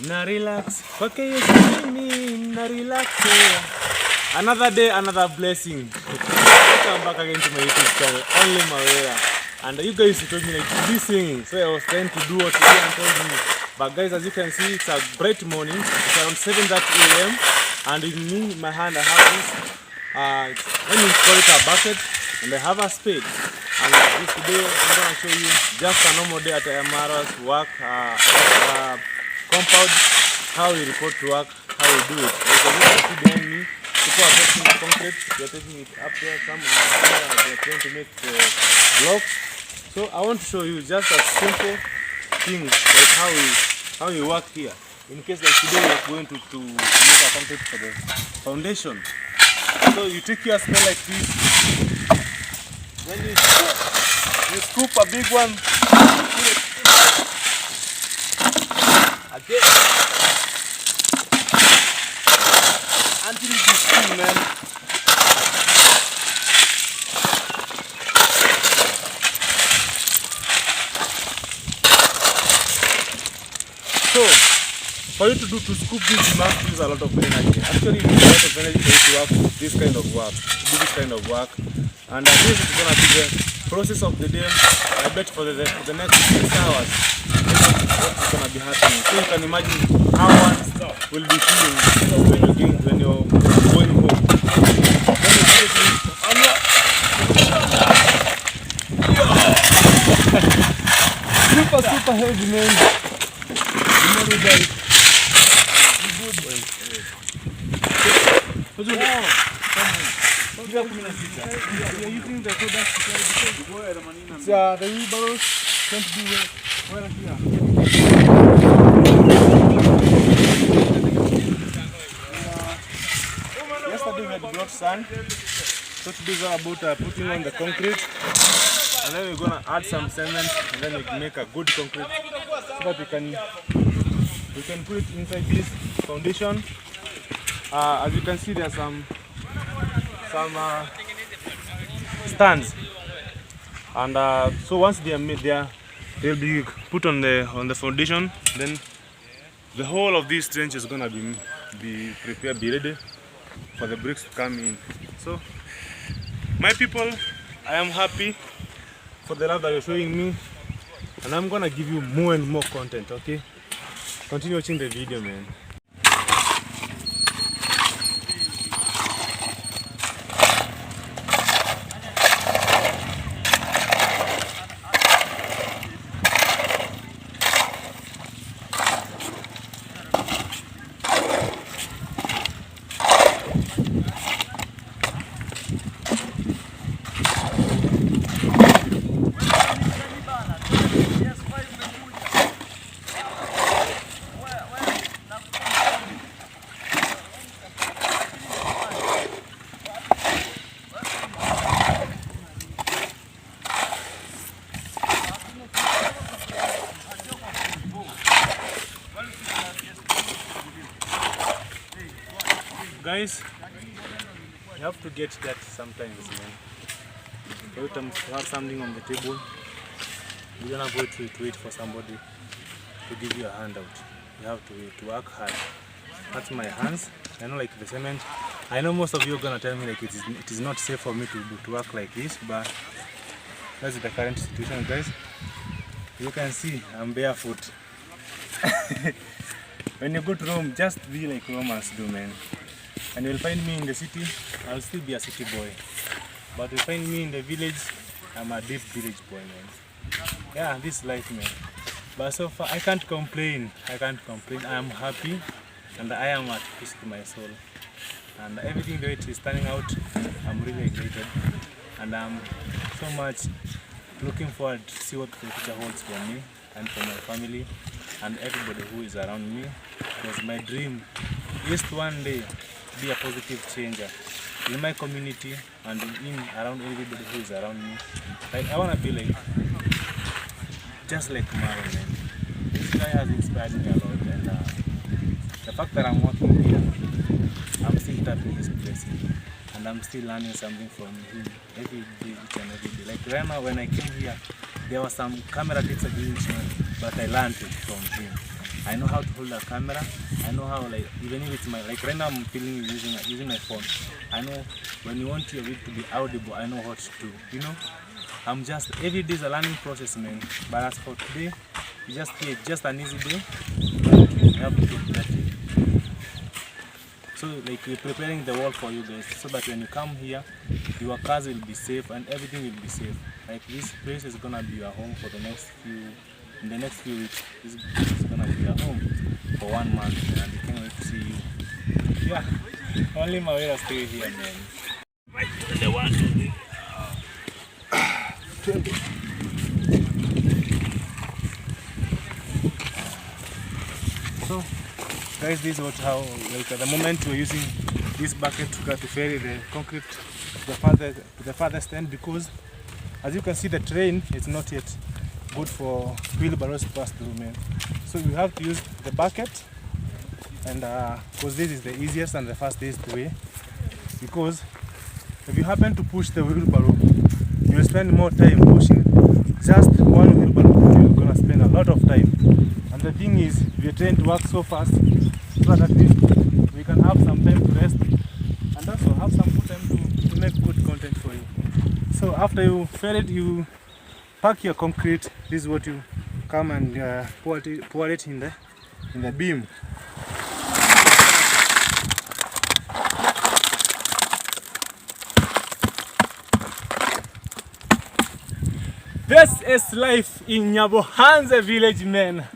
Na relax. Okay, you see me. Na relax. Another day, another blessing. Welcome back again to my YouTube channel, Only Mawera. And you guys told me like to be singing, so I was trying to do what Ian told me. But guys, as you can see, it's a bright morning. It's around 7:30 a.m. And in my hand I have this. Let me call it a bucket, and I have a spade. And this today I'm gonna show you just a normal day at Amara's work compound. How we report to work, how we do it. There's a little see behind me. People are taking the concrete, they're taking it up there. Some are they're trying to make the blocks. So I want to show you just a simple thing like how we work here. In case like today we're going to make a concrete for the foundation. So you take your spade like this. Then you scoop a big one. Again. Until it is full, man. So, for you to scoop this, you must use a lot of energy. Actually, you need a lot of energy for you to work this kind of work, to do this kind of work. And this is going to be the process of the day. I bet for the next 6 hours, what's going to be happening. So you can imagine how one will be feeling when you're going home. Super heavy, man. You know guys. You good, man. You're using the product it's the wheelbarrows tend to be where here. Yesterday we had brought sand, so today is all about putting on the concrete, and then we're gonna add some cement, and then we make a good concrete so that we can put it inside this foundation. As you can see, there are some stands, and so once they are made there, they'll be put on the foundation. Then the whole of this trench is gonna be prepared, be ready for the bricks to come in. So my people, I am happy for the love that you're showing me, and I'm gonna give you more and more content. Okay, continue watching the video, man. Guys, you have to get that sometimes, man. Every time you have something on the table, you don't have to wait for somebody to give you a handout. You have to work hard. That's my hands. I know, like the cement. I know most of you are gonna tell me like it is not safe for me to work like this, but that's the current situation, guys. You can see I'm barefoot. When you go to Rome, just be like Romans do, man. And you'll find me in the city, I'll still be a city boy. But you'll find me in the village, I'm a deep village boy, man. Yeah, this is life, man. But so far, I can't complain. I am happy, and I am at peace with my soul. And everything the way it is turning out, I'm really excited. And I'm so much looking forward to see what the future holds for me and for my family and everybody who is around me. Because my dream is to one day be a positive changer in my community and around everybody who is around me. Like, I want to be like just like Maro, man. This guy has inspired me a lot, and the fact that I'm working here, I'm still tapping his blessing, and I'm still learning something from him every day, each and every day. Like right now, when I came here, there was some camera tricks I didn't know, but I learned it from him. I know how to hold a camera. I know how, like, even if it's like right now I'm filming using my phone. I know when you want your video to be audible, I know what to do. You know, every day is a learning process, man. But as for today, it's just an easy day. Help you get better. So like we're preparing the wall for you guys, so that when you come here, your cars will be safe and everything will be safe. Like this place is gonna be your home for the next few weeks. This is gonna be your home for 1 month, and we can't wait to see you. Yeah, only my way to stay here, man. So guys, this is how, like, at the moment we're using this bucket to ferry the concrete to the farthest end, because as you can see the terrain is not yet good for wheelbarrows to pass through, man. So we have to use the bucket, and because this is the easiest and the fastest way, because if you happen to push the wheelbarrow, you'll spend more time pushing just one wheelbarrow. You're gonna spend a lot of time. And the thing is, we are trying to work so fast so that at least we can have some time to rest and also have some good time to make good content for you. So after you ferry it, you pack your concrete. This is what you come and pour it in the beam. This is life in Nyabohanse village, man.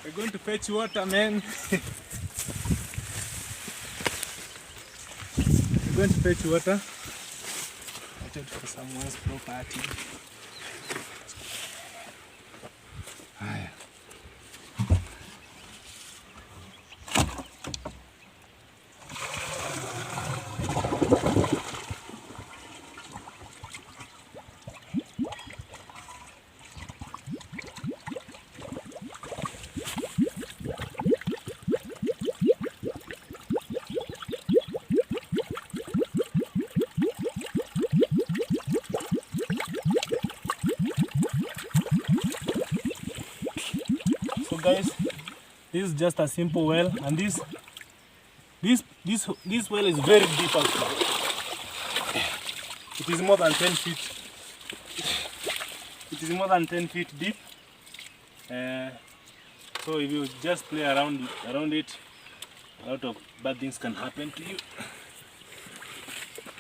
We're going to fetch water, man. We're going to fetch water. I checked for someone's property. So guys, this is just a simple well, and this well is very deep actually. It is more than 10 feet. It is more than 10 feet deep. So if you just play around it, a lot of bad things can happen to you.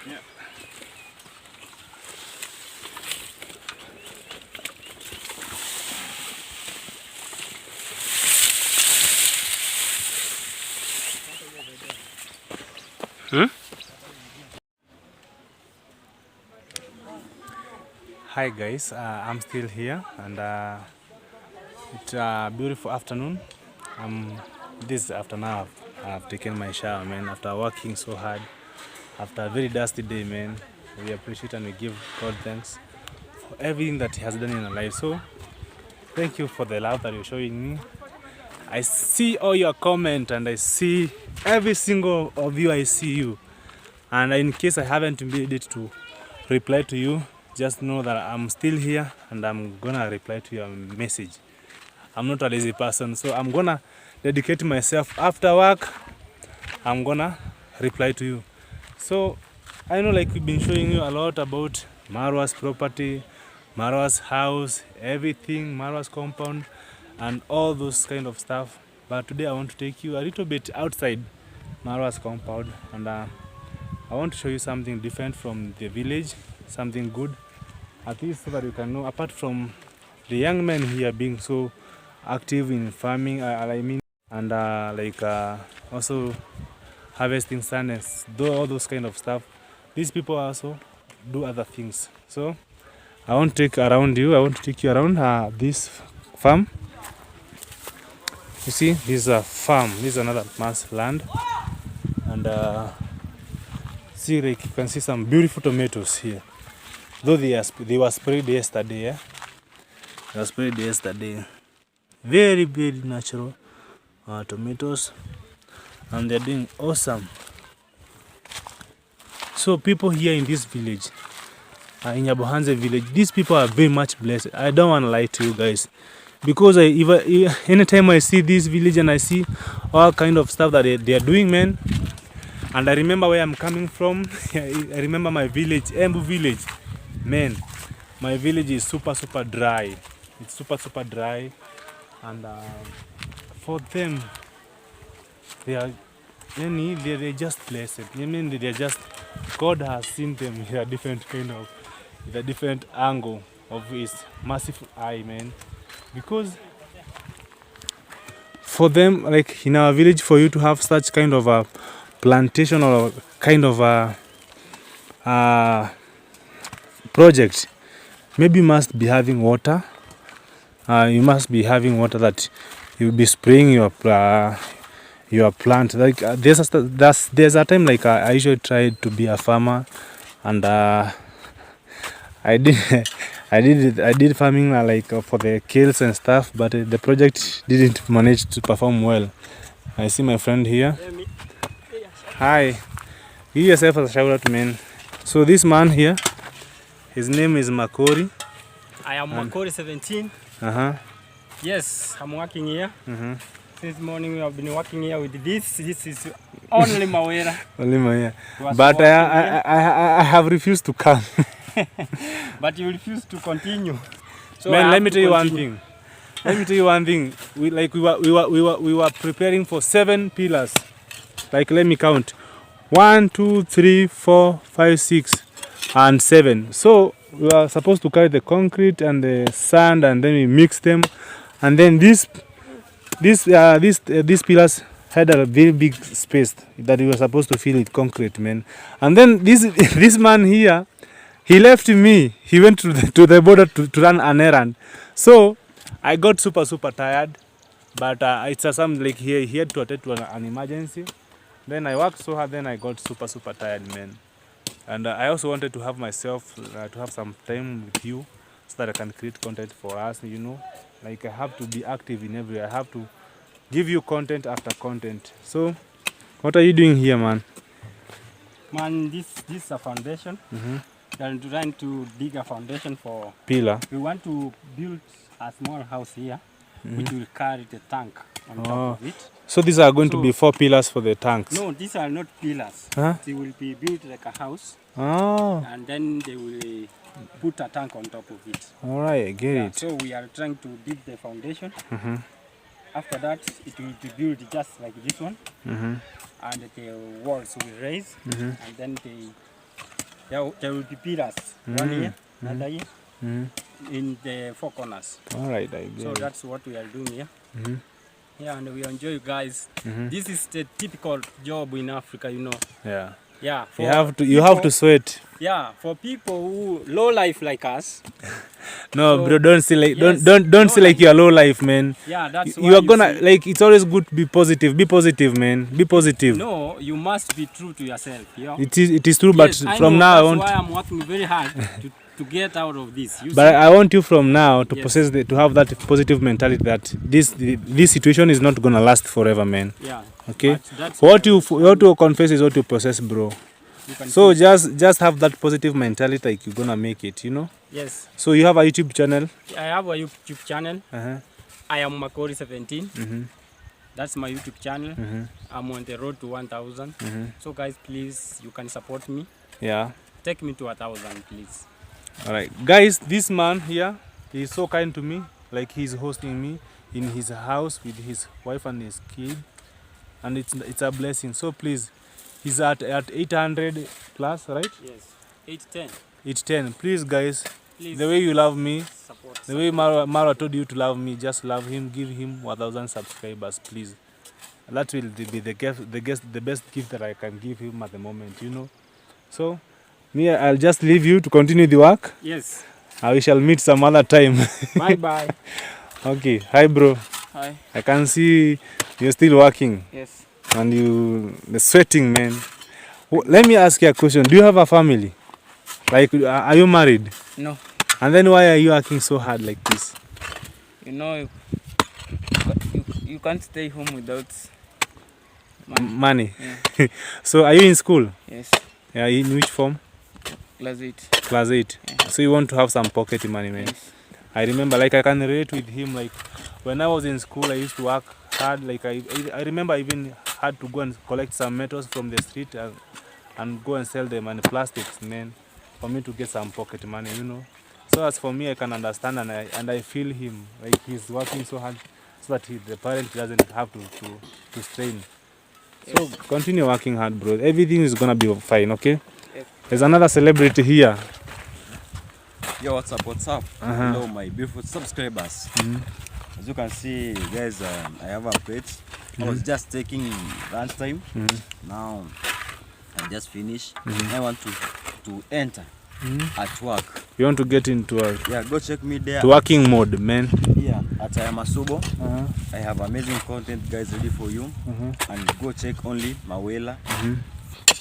Yeah. Hi guys, I'm still here, and it's a beautiful afternoon. This afternoon I've taken my shower, man, after working so hard, after a very dusty day, man. We appreciate and we give God thanks for everything that He has done in our life. So thank you for the love that you're showing me. I see all your comments, and I see every single of you. I see you, and in case I haven't made it to reply to you, just know that I'm still here and I'm gonna reply to your message. I'm not a lazy person, so I'm gonna dedicate myself after work. I'm gonna reply to you. So I know, like, we've been showing you a lot about Marwa's property, Marwa's house, everything, Marwa's compound, and all those kind of stuff. But today I want to take you a little bit outside Marwa's compound, and I want to show you something different from the village, something good, at least so that you can know, apart from the young men here being so active in farming, and also harvesting sadness, do all those kind of stuff. These people also do other things. So I want to take you around this farm. You see, this is a farm. This is another man's land, and see, like, you can see some beautiful tomatoes here. Though they were sprayed yesterday, yeah? They were sprayed yesterday. Very, very natural tomatoes. And they're doing awesome. So people here in this village, in Nyabohanse village, these people are very much blessed. I don't want to lie to you guys. Because anytime I see this village and I see all kind of stuff that they are doing, man, and I remember where I'm coming from. I remember my village, Embu village. Man, my village is super, super dry. It's super, super dry. And for them, they're just blessed. I mean, they're just, God has seen them in a different kind of, with a different angle of his massive eye, man. Because for them, like in our village, for you to have such kind of a plantation or kind of a project, maybe you must be having water. You must be having water that you'll be spraying your plant. Like there's a time like I usually tried to be a farmer, and I did farming like for the kills and stuff, but the project didn't manage to perform well. I see my friend here. Hi, give yourself a shout out, man. So this man here, his name is Makori. I am Makori 17. Yes, I'm working here. Since morning we have been working here with this. This is only Mawera. Only Mawera. But I have refused to come. But you refuse to continue. So man, let me tell you one thing. Let me tell you one thing. We were preparing for 7 pillars. Like let me count. 1, 2, 3, 4, 5, 6, and 7. So we are supposed to carry the concrete and the sand, and then we mix them, and then these pillars had a very big space that we were supposed to fill with concrete, man. And then this man here, he left me. He went to the border to run an errand. So I got super tired, but it's something like he had to attend to an emergency. Then I worked so hard. Then I got super tired, man. And I also wanted to have myself, to have some time with you so that I can create content for us, you know. Like I have to be active in everywhere. I have to give you content after content. So, what are you doing here, man? Man, this is a foundation. We are trying to dig a foundation for pillar. We want to build a small house here, which will carry the tank on top of it. So these are going to be 4 pillars for the tanks? No, these are not pillars. Huh? They will be built like a house. And then they will put a tank on top of it. Alright, I get it. So we are trying to dig the foundation. After that, it will be built just like this one. And the walls will raise. And then there will be pillars. One here, another here. In the 4 corners. Alright, I get it. So that's what we are doing here. Yeah, and we enjoy, guys. This is the typical job in Africa, you know. Yeah. Yeah. You have to sweat. Yeah, for people who low life like us. No, so, bro, don't say like don't say like you're low life, man. Yeah, that's you are gonna like. It's always good to be positive. Be positive, man. Be positive. No, you must be true to yourself. Yeah. It is true, yes, but from now on. That's why I'm working very hard to get out of this. But I want you from now to possess to have that positive mentality that this situation is not gonna last forever, man. Yeah. Okay. What you confess is what you possess, bro. So just have that positive mentality, like you're gonna make it, you know. Yes. So you have a YouTube channel. I have a YouTube channel. I am Makori 17. That's my YouTube channel. I'm on the road to 1,000. So guys, please, you can support me. Yeah. Take me to 1,000, please. All right, guys. This man here, he's so kind to me. Like he's hosting me in his house with his wife and his kid, and it's a blessing. So please, he's at 800 plus, right? Yes, 810. 810. Please, guys. Please. The way you love me, support. The way Marwa told you to love me, just love him. Give him 1,000 subscribers, please. That will be the best gift that I can give him at the moment, you know. So, me, I'll just leave you to continue the work. Yes. We shall meet some other time. Bye. Okay. Hi, bro. Hi. I can see you're still working. Yes. And the sweating, man. Let me ask you a question. Do you have a family? Like, are you married? No. And then why are you working so hard like this? You know, you can't stay home without Money. Yeah. So are you in school? Yes. Yeah, in which form? Class 8. Class 8. Yeah. So you want to have some pocket money, man. Yes. I remember, like, I can relate with him. Like, when I was in school, I used to work hard. Like, I remember I even had to go and collect some metals from the street and go and sell them and plastics, man, for me to get some pocket money, you know. So as for me, I can understand and I feel him. Like, he's working so hard so that the parent doesn't have to strain. So continue working hard, bro. Everything is gonna be fine, okay? Yes. There's another celebrity here. Yo, what's up? What's up? Hello, my beautiful subscribers. As you can see, guys, I have a pet. I was just taking lunch time. Now I just finished. I want to enter at work. You want to get into a Yeah, go check me there. working mode, man. Yeah, at Masubo. I have amazing content, guys, ready for you. And go check only Mawela.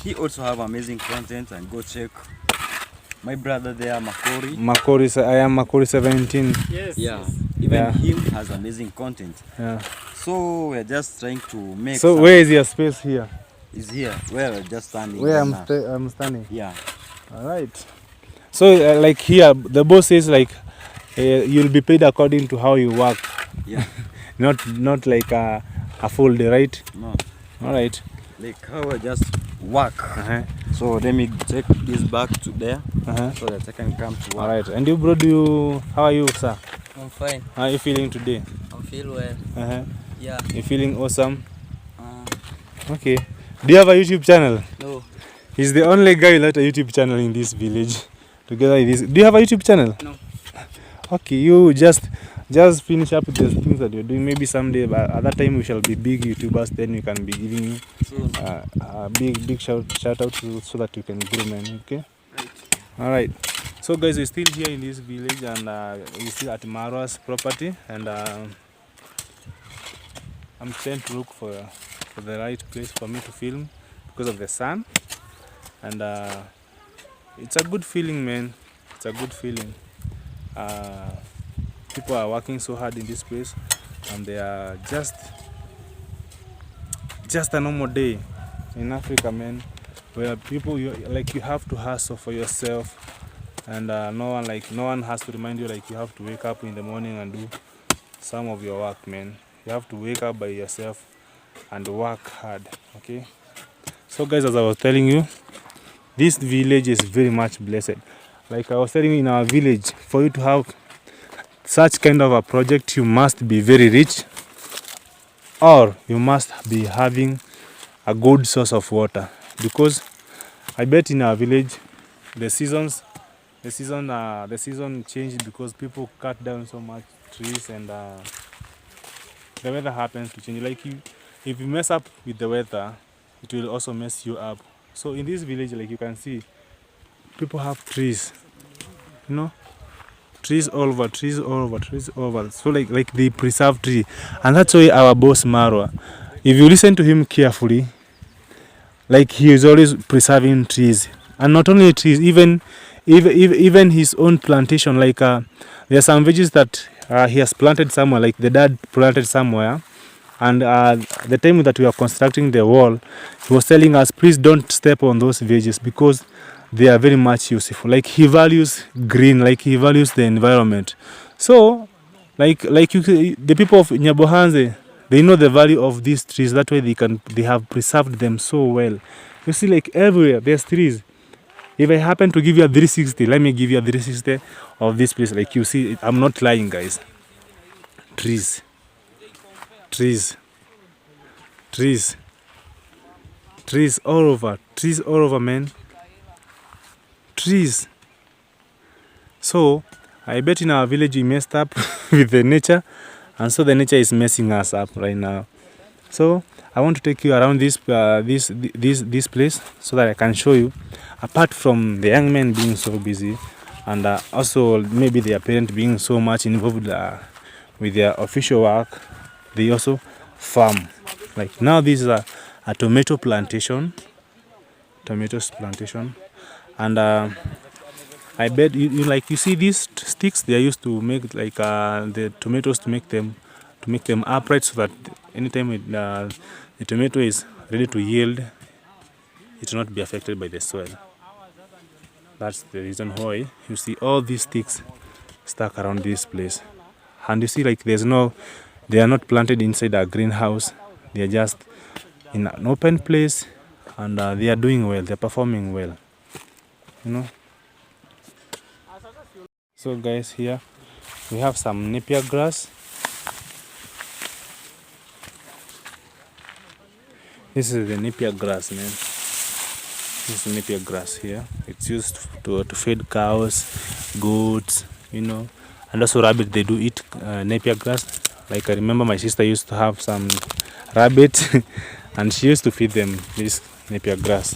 He also have amazing content, and go check my brother there, Makori. I am Makori 17. Yes. Yeah, Yes. even him has amazing content. Yeah. So we're just trying to make. So where is your space here? Is here where we're just standing. Where right I'm now. standing. Yeah. All right. So like here, the boss says like you'll be paid according to how you work. Yeah. not like a full day, right? No. All right. Like how I just work. So let me take this back to there so that I can come to work. All right. And you, bro, how are you, sir? I'm fine. How are you feeling today? I feel well. Yeah. You feeling awesome? Okay. Do you have a YouTube channel? No. He's the only guy without a YouTube channel in this village. Together with this. Do you have a YouTube channel? No. Okay, you just finish up with the things that you're doing. Maybe someday, but at that time we shall be big YouTubers. Then we can be giving you a big shout out so that you can grow, man. Okay. Right. All right. So guys, we're still here in this village and we're still at Marwa's property, and I'm trying to look for the right place for me to film because of the sun, and it's a good feeling, man. It's a good feeling. People are working so hard in this place, and they are just a normal day in Africa, man, where people you have to hustle for yourself, and no one has to remind you. Like, you have to wake up in the morning and do some of your work, man. You have to wake up by yourself and work hard. Okay. So guys, as I was telling you, this village is very much blessed. Like I was telling you, in our village, for you to have such kind of a project, you must be very rich, or you must be having a good source of water. Because I bet in our village, the season changed because people cut down so much trees, and the weather happens to change. Like, if you mess up with the weather, it will also mess you up. So in this village, like you can see, people have trees, you know, trees all over. So like they preserve tree, and that's why our boss Marwa, if you listen to him carefully, like, he is always preserving trees, and not only trees, even his own plantation. Like there are some veggies that he has planted somewhere, like the dad planted somewhere, and the time that we are constructing the wall, he was telling us, please don't step on those veggies because they are very much useful. Like, he values green, like he values the environment. So the people of Nyabohanse, they know the value of these trees. That way they have preserved them so well. You see, like, everywhere there's trees. If I happen to give you a 360, let me give you a 360 of this place. Like, you see, I'm not lying, guys. Trees, all over, man. Trees. So I bet in our village we messed up with the nature, and so the nature is messing us up right now. So I want to take you around this place so that I can show you, apart from the young men being so busy, and also maybe their parents being so much involved with their official work, they also farm. Like, now this is a tomatoes plantation, and I bet you see these sticks. They are used to make like the tomatoes to make them upright, so that anytime the tomato is ready to yield, it will not be affected by the soil. That's the reason why you see all these sticks stuck around this place. And you see, like, they are not planted inside a greenhouse. They are just in an open place, and they are doing well. They are performing well, you know. So guys, here we have some napier grass. This is the napier grass, man. This is napier grass here. It's used to feed cows, goats, you know, and also rabbit. They do eat napier grass. Like, I remember my sister used to have some rabbit and she used to feed them this napier grass.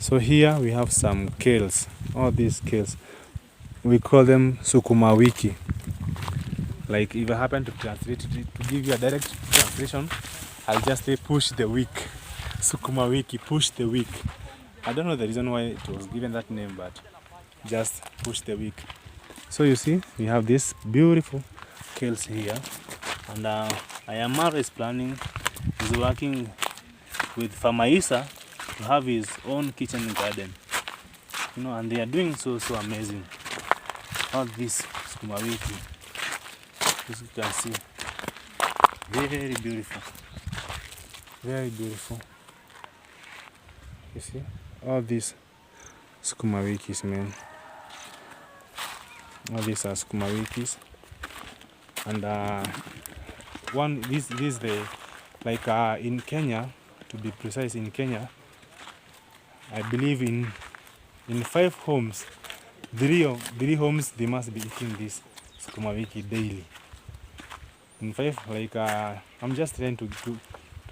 So here we have some kales. All these kales, we call them sukuma wiki. Like, if I happen to translate it, to give you a direct translation, I'll just say push the week. Sukuma wiki, push the week. I don't know the reason why it was given that name, but just push the week. So you see, we have this beautiful kales here, and Ayamaro is working with Farmer Isa to have his own kitchen garden. You know, and they are doing so amazing. All this sukuma wiki, as you can see, very beautiful, very beautiful. You see, all these sukuma wikis, man. All these are sukuma wikis, and this is the, like, in Kenya, to be precise, in Kenya, I believe in 5 homes, 3 homes, they must be eating this sukuma wiki daily. In 5, like, I'm just trying to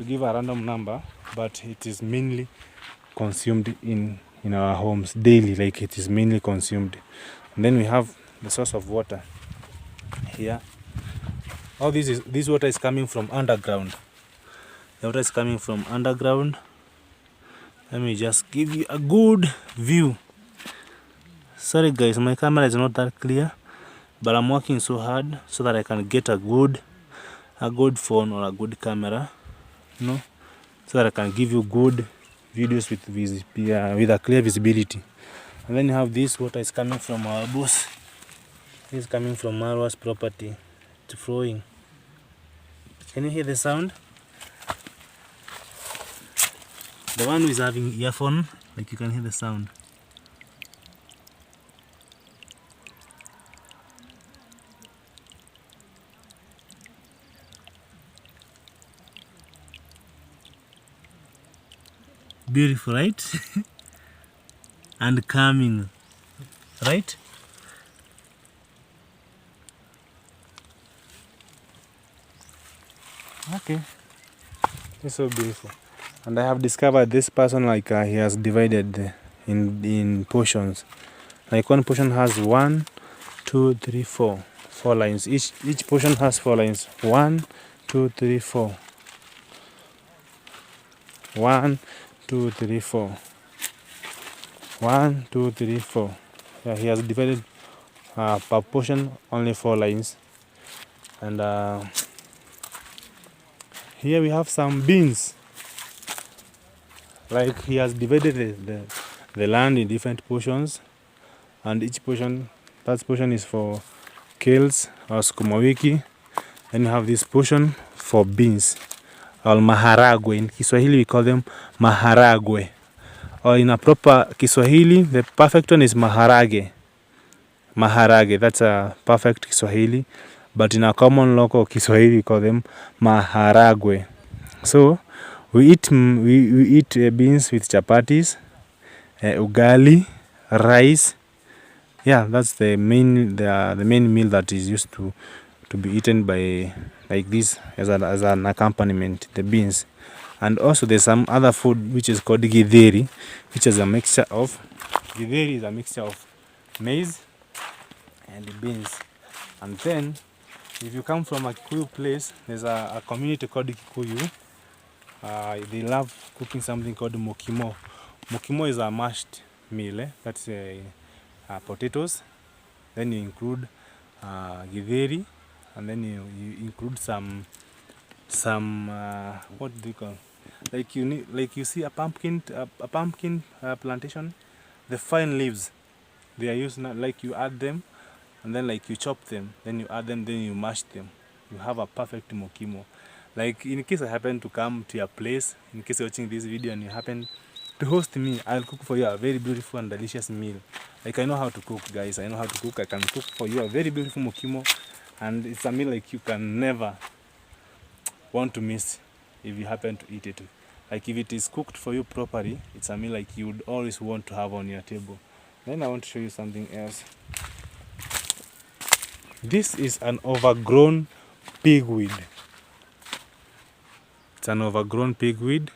give a random number, but it is mainly consumed in our homes daily. Like, it is mainly consumed. And then we have the source of water here. All this water is coming from underground. The water is coming from underground. Let me just give you a good view. Sorry guys, my camera is not that clear, but I'm working so hard so that I can get a good phone or a good camera, you know, so that I can give you good videos with a clear visibility. And then you have this water is coming from our boss. This is coming from Marwa's property. It's flowing. Can you hear the sound? The one who is having earphone, like, you can hear the sound. Beautiful, right? And calming, right? Okay, it's so beautiful. And I have discovered this person, like, he has divided in portions. Like, one portion has 1, 2, 3, 4 lines. Each portion has 4 lines. 1, 2, 3, 4. 1, 2, 3, 4. 1, 2, 3, 4. Yeah, he has divided per portion only 4 lines. And here we have some beans. Like, he has divided the land in different portions, and each portion, that portion is for kales or sukuma wiki. Then you have this portion for beans, or maharagwe. In Kiswahili we call them maharagwe, or in a proper Kiswahili the perfect one is maharage. Maharage, that's a perfect Kiswahili, but in a common local Kiswahili we call them maharagwe. So we eat beans with chapatis, ugali, rice. Yeah, that's the main meal that is used to be eaten by, like, this as an accompaniment, the beans. And also there's some other food which is called githeri, which is a mixture of maize and beans. And then if you come from a Kikuyu place, there's a community called Kikuyu. They love cooking something called mokimo. Mokimo is a mashed meal. That's potatoes, then you include githeri, and then you include some what do you call, like you need, like you see a pumpkin plantation, the fine leaves they are used now, like you add them, and then like you chop them, then you add them, then you mash them, you have a perfect mokimo. Like in case I happen to come to your place, in case you're watching this video and you happen to host me, I'll cook for you a very beautiful and delicious meal. Like I know how to cook, guys. I know how to cook. I can cook for you a very beautiful mokimo, and it's a meal like you can never want to miss if you happen to eat it. Like if it is cooked for you properly, it's a meal like you would always want to have on your table. Then I want to show you something else. This is an overgrown pigweed. It's an overgrown pigweed,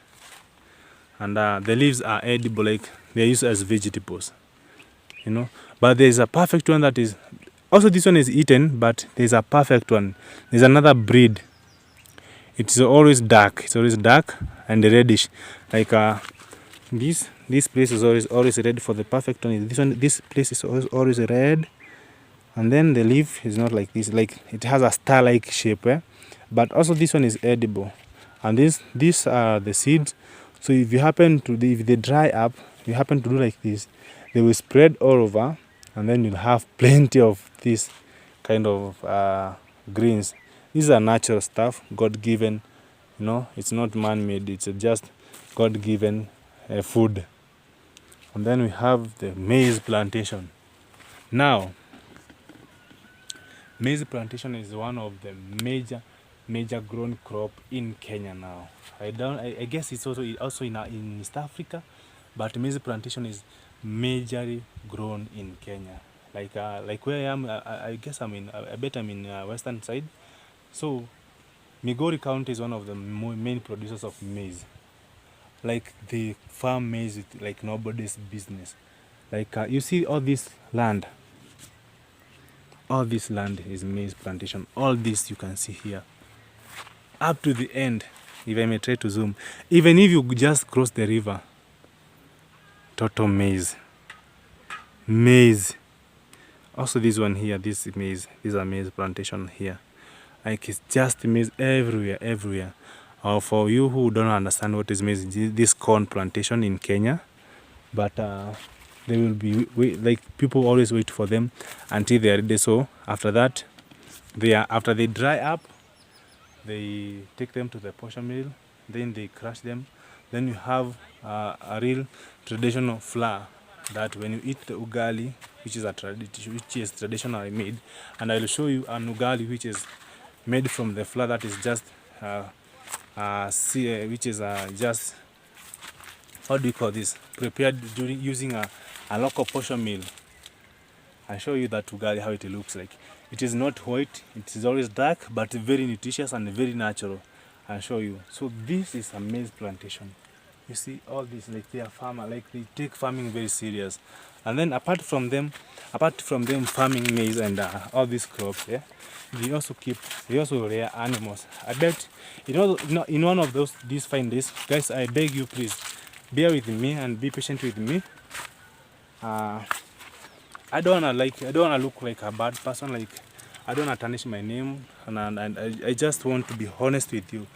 and the leaves are edible, like they're used as vegetables, you know. But there's a perfect one that is also, this one is eaten, but there's a perfect one. There's another breed. It's always dark. It's always dark and reddish. Like this place is always red for the perfect one. This place is always red, and then the leaf is not like this. Like it has a star-like shape, but also this one is edible. And these are the seeds. So if you happen to, if they dry up, you happen to do like this, they will spread all over, and then you'll have plenty of this kind of greens. These are natural stuff, God-given, you know. It's not man-made. It's just God-given food. And then we have the maize plantation. Now, maize plantation is one of the major grown crop in Kenya now. I guess it's also in East Africa, but maize plantation is majorly grown in Kenya. Like where I am, I guess I bet I'm in western side. So Migori County is one of the main producers of maize. Like they farm maize with like nobody's business. Like you see all this land. All this land is maize plantation. All this you can see here. Up to the end, if I may try to zoom, even if you just cross the river, total maize. Maize. Also this one here, this maize, these are maize plantation here. Like it's just maize everywhere. For you who don't understand what is maize, this corn plantation in Kenya, but they will be like people always wait for them until they are ready. So after that, after they dry up, they take them to the portion mill, then they crush them. Then you have a real traditional flour that when you eat the ugali, which is traditionally made, and I will show you an ugali which is made from the flour that is just which is just, how do you call this, prepared using a local portion mill. I show you that ugali how it looks like. It is not white, it is always dark, but very nutritious and very natural. I'll show you. So this is a maize plantation. You see all this, like they are farmer, like they take farming very serious. And then apart from them farming maize and all these crops, yeah, they also rear animals. I bet in one of these fine days, guys, I beg you, please bear with me and be patient with me. I don't wanna look like a bad person. Like I don't wanna tarnish my name, and I just want to be honest with you.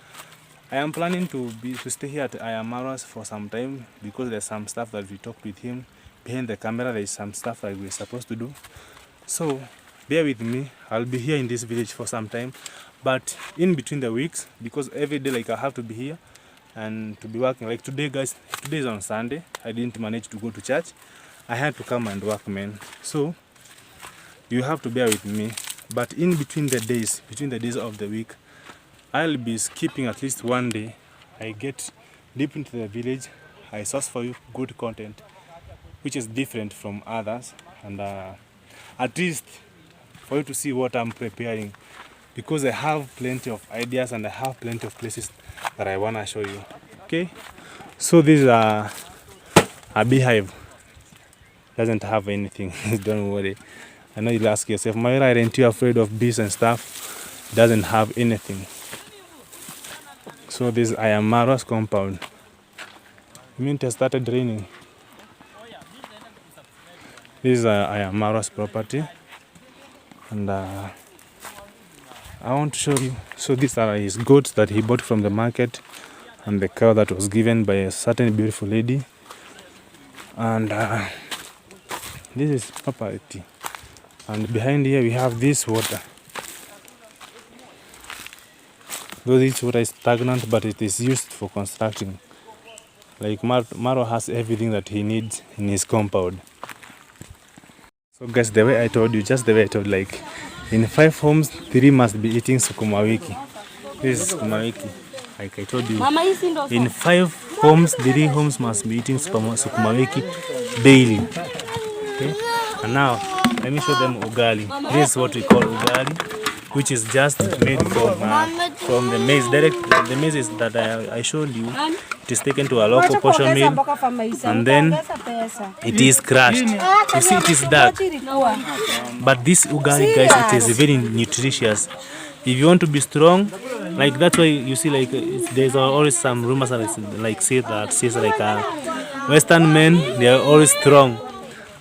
I am planning to stay here at Ayamaras for some time because there's some stuff that we talked with him behind the camera. There is some stuff that we're supposed to do. So bear with me. I'll be here in this village for some time, but in between the weeks, because every day like I have to be here and to be working. Like today, guys, today is on Sunday. I didn't manage to go to church. I had to come and work, man. So you have to bear with me. But in between the days of the week, I'll be skipping at least one day. I get deep into the village. I source for you good content, which is different from others, and at least for you to see what I'm preparing, because I have plenty of ideas and I have plenty of places that I wanna show you. Okay, so this is a beehive. Doesn't have anything. Don't worry. I know you'll ask yourself, Myra, aren't you afraid of bees and stuff? Doesn't have anything. So this is Ayamara's compound. You mean it has started raining? This is Ayamara's property, and I want to show you. So these are his goats that he bought from the market, and the cow that was given by a certain beautiful lady. And this is property. And behind here we have this water. Though this water is stagnant, but it is used for constructing. Like Maro has everything that he needs in his compound. So guys, the way I told you, just the way I told, like in 5 homes, 3 must be eating sukuma wiki. This is sukuma wiki. Like I told you, in 5 homes, 3 homes must be eating sukuma wiki daily. Okay? And now, let me show them ugali. This is what we call ugali, which is just made from the maize. The maize is that I showed you. It is taken to a local portion mill, and then it is crushed. You see, it is dark. But this ugali, guys, it is very nutritious. If you want to be strong, like that's why you see, like there's always some rumors that says like Western men, they are always strong.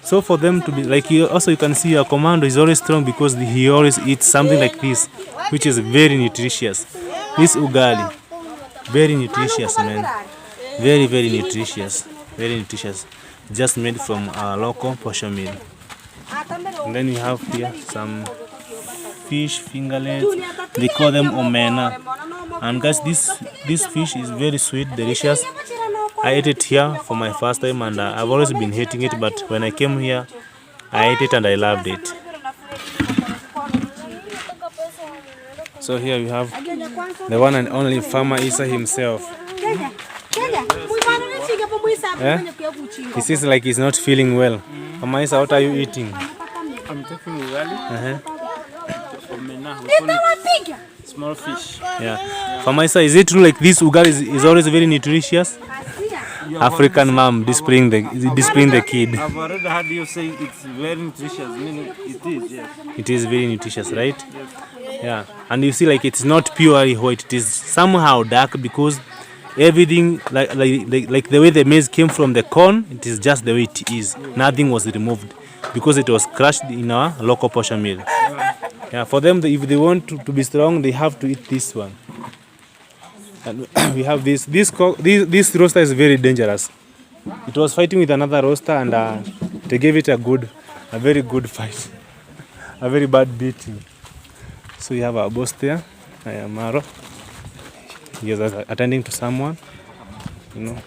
So for them to be like, you can see your commando is always strong because he always eats something like this, which is very nutritious. This ugali, very nutritious, man. Very, very nutritious. Very nutritious. Just made from a local portion meal. And then we have here some fish fingerlets. They call them omena. And guys, this fish is very sweet, delicious. I ate it here for my first time, and I've always been hating it, but when I came here, I ate it and I loved it. So here we have the one and only Farmer Isa himself. He seems like he's not feeling well. Farmer Isa, what are you eating? I'm taking ugali. Small fish. Yeah. Farmer Isa, is it true like this ugali is always very nutritious? African mom displaying the kid. I've already heard you say it's very nutritious. Meaning it is, yes. It is very nutritious, right? Yes. Yeah. And you see, like it's not purely white. It is somehow dark because everything, like the way the maize came from the corn, it is just the way it is. Nothing was removed because it was crushed in our local portion mill. Yeah. For them, if they want to be strong, they have to eat this one. And we have this roaster is very dangerous. It was fighting with another roaster, and they gave it a very good fight, a very bad beating. So we have our boss there, Maro. He is attending to someone, you know.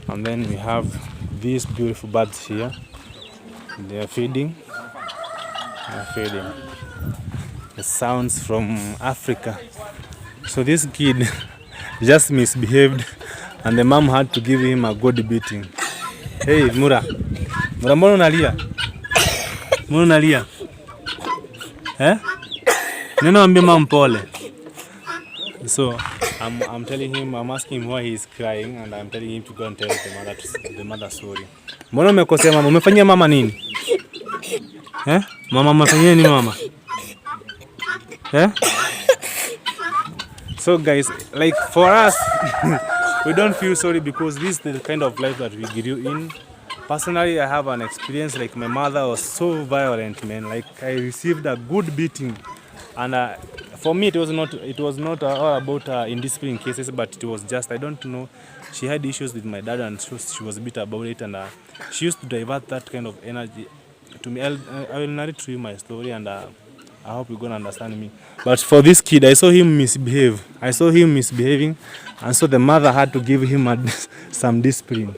And then we have these beautiful birds here. They are feeding. The sounds from Africa. So this kid just misbehaved, and the mom had to give him a good beating. Hey, Mura, mbona unalia? Eh? Neno ambie mom pole. So I'm telling him, I'm asking him why he's crying, and I'm telling him to go and tell the mother sorry. Mbona umekosea mama? Umefanyia mama nini? Eh? Mama umefanyia nini mama? Eh? So guys, like for us, we don't feel sorry because this is the kind of life that we grew in. Personally, I have an experience, like my mother was so violent, man. Like I received a good beating, and for me it was not all about indiscipline cases, but it was just, I don't know, she had issues with my dad, and she was bitter about it, and she used to divert that kind of energy to me. I will narrate to you my story, and I hope you're gonna understand me. But for this kid, I saw him misbehaving, and so the mother had to give him some discipline.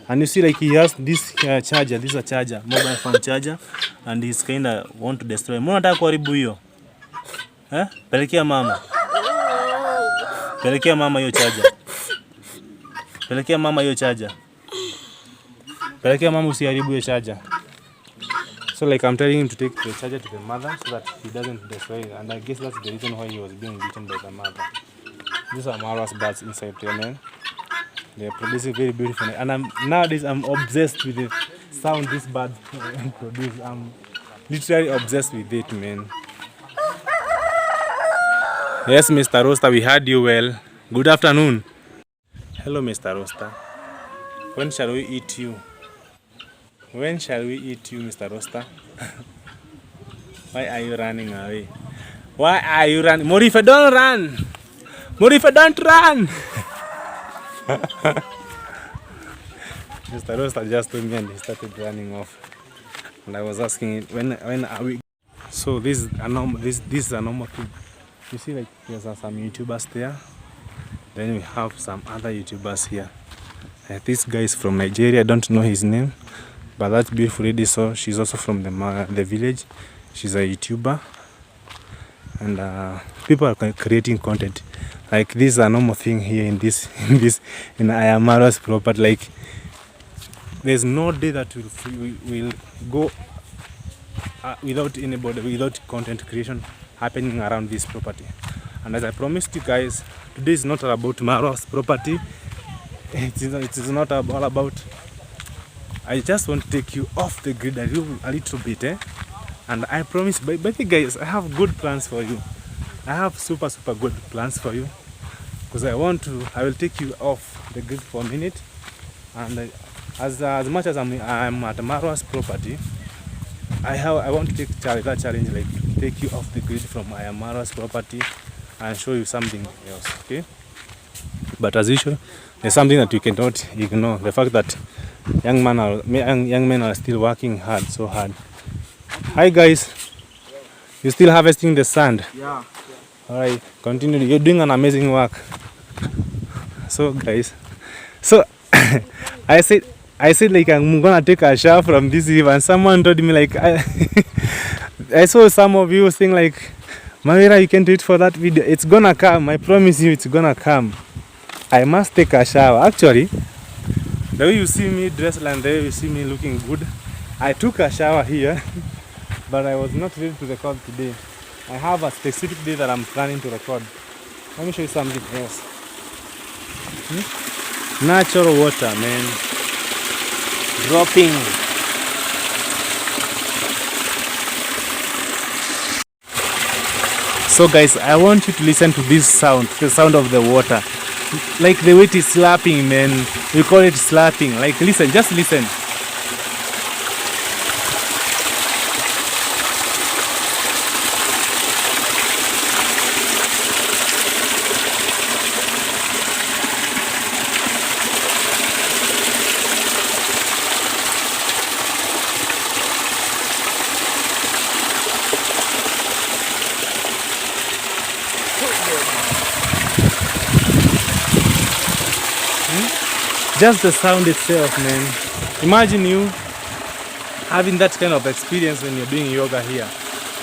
And you see, like he has this charger. This is a charger, mobile phone charger, and he's kinda want to destroy. Mbona nataka kuharibu hiyo? Pelekea mama. Pelekea mama hiyo charger. Pelekea mama hiyo charger. Pelekea mama, usiharibu hiyo charger. So like I'm telling him to take the charger to the mother so that he doesn't destroy it. And I guess that's the reason why he was being beaten by the mother. These are Mara's birds inside there, man. They're producing very beautiful. And nowadays I'm obsessed with the sound this bird produces. I'm literally obsessed with it, man. Yes, Mr. Roaster, we heard you well. Good afternoon. Hello, Mr. Roaster. When shall we eat you? When shall we eat you, Mr. Roster? Why are you running away? Why are you running? Morifa, don't run! Morifa, don't run! Mr. Roster just told me and he started running off. And I was asking it, when are we? So this is a normal thing. You see, like there's some YouTubers there. Then we have some other YouTubers here. This guy is from Nigeria. I don't know his name, but that beautiful lady. So she's also from the village. She's a YouTuber, and people are creating content. Like this is a normal thing here in Ayamara's property. Like there's no day that will go without content creation happening around this property. And as I promised you guys, today is not about Marwa's property. It is not all about. I just want to take you off the grid a little bit, and I promise, but guys, I have good plans for you. I have super good plans for you, because I will take you off the grid for a minute, and as much as I'm at Marwa's property, I want to take that challenge, like take you off the grid from Marwa's property and show you something else, okay? But as usual, there's something that you cannot ignore: the fact that young men are still working so hard. Hi guys, you still harvesting the sand? Yeah. All right, continue. You're doing an amazing work. So guys, so I said like I'm gonna take a shower from this river, and someone told me like I saw some of you saying like, Mawira, you can't wait for that video. It's gonna come. I promise you, it's gonna come. I must take a shower. Actually, the way you see me dressed and the way you see me looking good, I took a shower here, but I was not ready to record today. I have a specific day that I'm planning to record. Let me show you something else. Natural water, man. Dropping. So guys, I want you to listen to this sound, the sound of the water. Like the way it is slapping, man. We call it slapping. Like listen, just listen. Just the sound itself, man. Imagine you having that kind of experience when you're doing yoga here.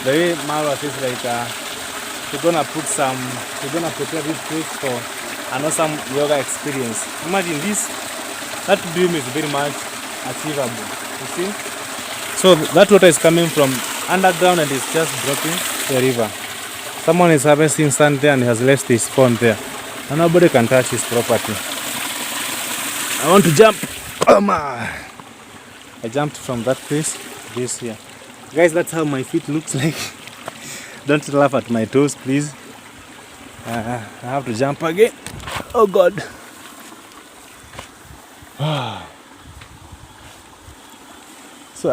The way Marwa says, like, we're gonna prepare this place for an awesome yoga experience. Imagine this. That dream is very much achievable. You see? So that water is coming from underground and it's just dropping the river. Someone is harvesting sand there and has left his phone there, and nobody can touch his property. I want to jump. I jumped from that place, this here. Guys, that's how my feet looks like. Don't laugh at my toes, please. I have to jump again. Oh God. So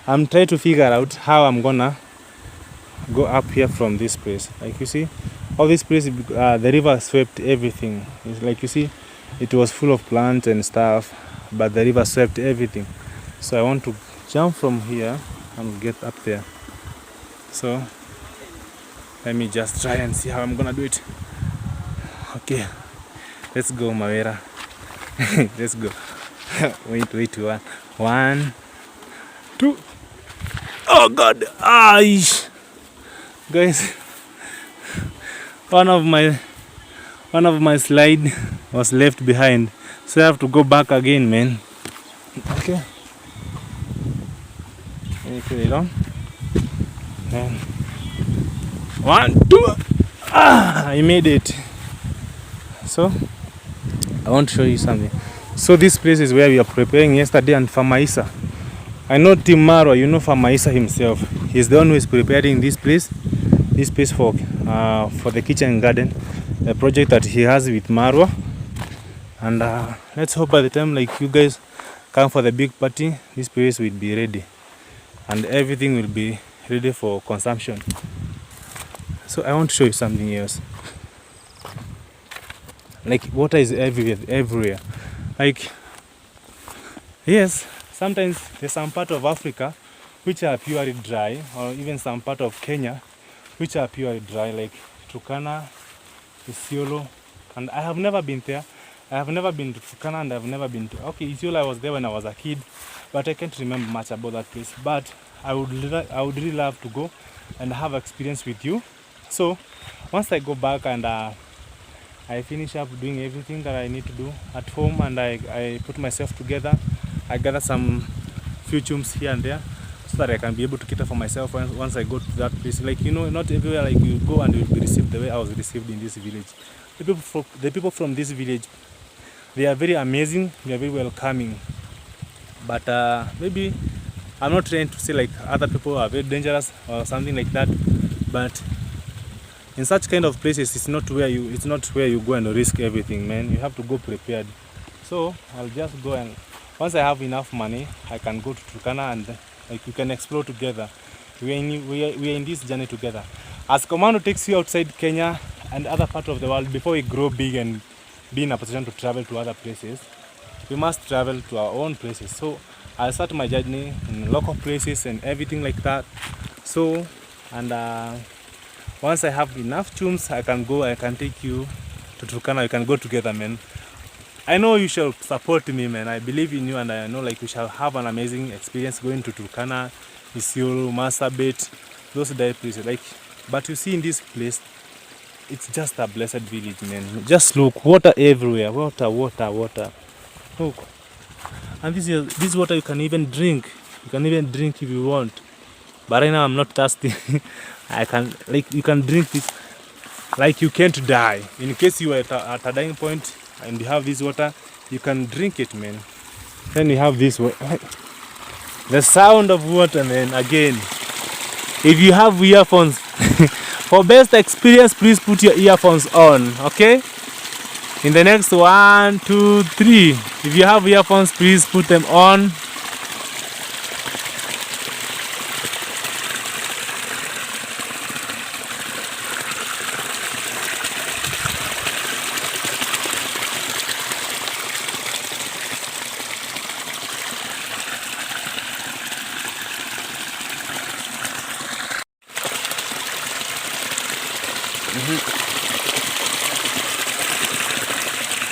I'm trying to figure out how I'm gonna go up here from this place. Like you see, all this place, the river swept everything. It's like you see, it was full of plants and stuff, but the river swept everything. So I want to jump from here and get up there. So let me just try and see how I'm gonna do it. Okay, let's go, Mawira. Let's go. Wait, one, two. Oh God! Guys, one of my slide was left behind, so I have to go back again, man. Okay. Let me put it on. And 1, 2. I made it. So I want to show you something. So this place is where we are preparing yesterday, and Famaisa. I know Team Marwa, you know Famaisa himself. He's the one who is preparing this place for the kitchen garden, the project that he has with Marwa. And let's hope by the time like you guys come for the big party, this place will be ready and everything will be ready for consumption. So I want to show you something else. Like water is everywhere. Like, yes, sometimes there's some part of Africa which are purely dry, or even some part of Kenya which are purely dry, like Turkana, Isiolo, and I have never been there. I have never been to Turkana, and I've never been to, okay, Isiolo, I was there when I was a kid, but I can't remember much about that place. But I would really love to go and have experience with you. So once I go back and I finish up doing everything that I need to do at home, and I put myself together, I gather some few chums here and there so that I can be able to cater for myself once I go to that place. Like, you know, not everywhere like you go and you'll be received the way I was received in this village. The people from this village, they are very amazing, they are very welcoming. But maybe I'm not trying to say like other people are very dangerous or something like that, but in such kind of places, it's not where you go and risk everything, man. You have to go prepared. So I'll just go, and once I have enough money, I can go to Turkana, and like we can explore together. We are in this journey together. As Commando takes you outside Kenya and other parts of the world, before we grow big and be in a position to travel to other places, we must travel to our own places. So I'll start my journey in local places and everything like that. So, and once I have enough chums, I can take you to Turkana. We can go together, man. I know you shall support me, man. I believe in you, and I know like we shall have an amazing experience going to Turkana, Isiolo, Marsabit, those places. Like, but you see, in this place, it's just a blessed village, man. Just look, water everywhere, water. Look, and this water you can even drink. You can even drink if you want. But right now I'm not thirsty. I can, like, you can drink this, like you can't die. In case you are at a dying point and you have this water, you can drink it, man. Then you have this water. The sound of water, man. Again, if you have earphones, for best experience, please put your earphones on, okay? In the next 1, 2, 3, if you have earphones, please put them on.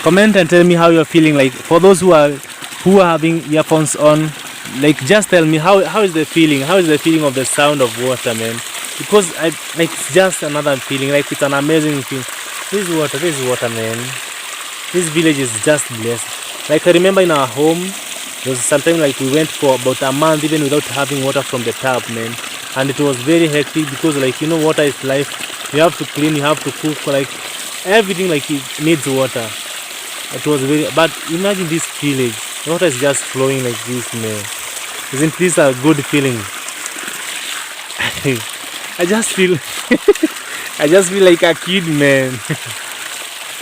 Comment and tell me how you're feeling. Like, for those who are having earphones on, like, just tell me how is the feeling? How is the feeling of the sound of water, man? Because it's just another feeling. Like, it's an amazing feeling. This water, man. This village is just blessed. Like, I remember in our home, there was sometimes like we went for about a month even without having water from the tap, man. And it was very hectic because, like, you know, water is life. You have to clean, you have to cook, like everything, like it needs water. It was very, but imagine this village, water is just flowing like this, man. Isn't this a good feeling? I just feel like a kid, man.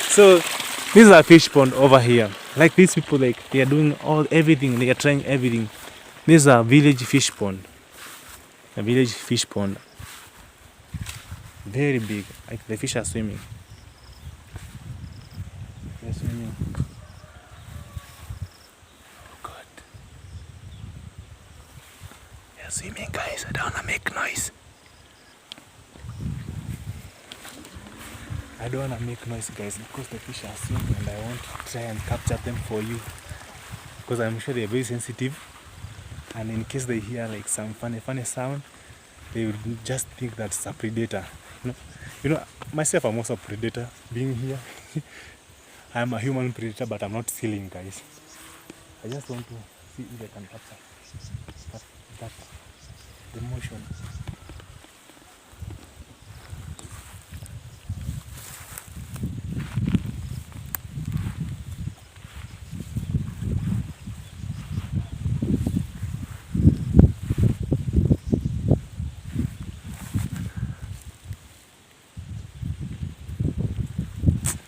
So this is a fish pond over here. Like, these people, like, they are doing everything, they are trying everything. This is a village fish pond. A village fish pond. Very big. Like, the fish are swimming. They're swimming. Oh God. They're swimming, guys. I don't wanna make noise. I don't wanna make noise, guys, because the fish are swimming and I want to try and capture them for you. Because I'm sure they're very sensitive. And in case they hear like some funny sound, they will just think that's a predator. You know, myself, I'm also a predator being here. I'm a human predator, but I'm not stealing, guys. I just want to see if I can capture that the motion.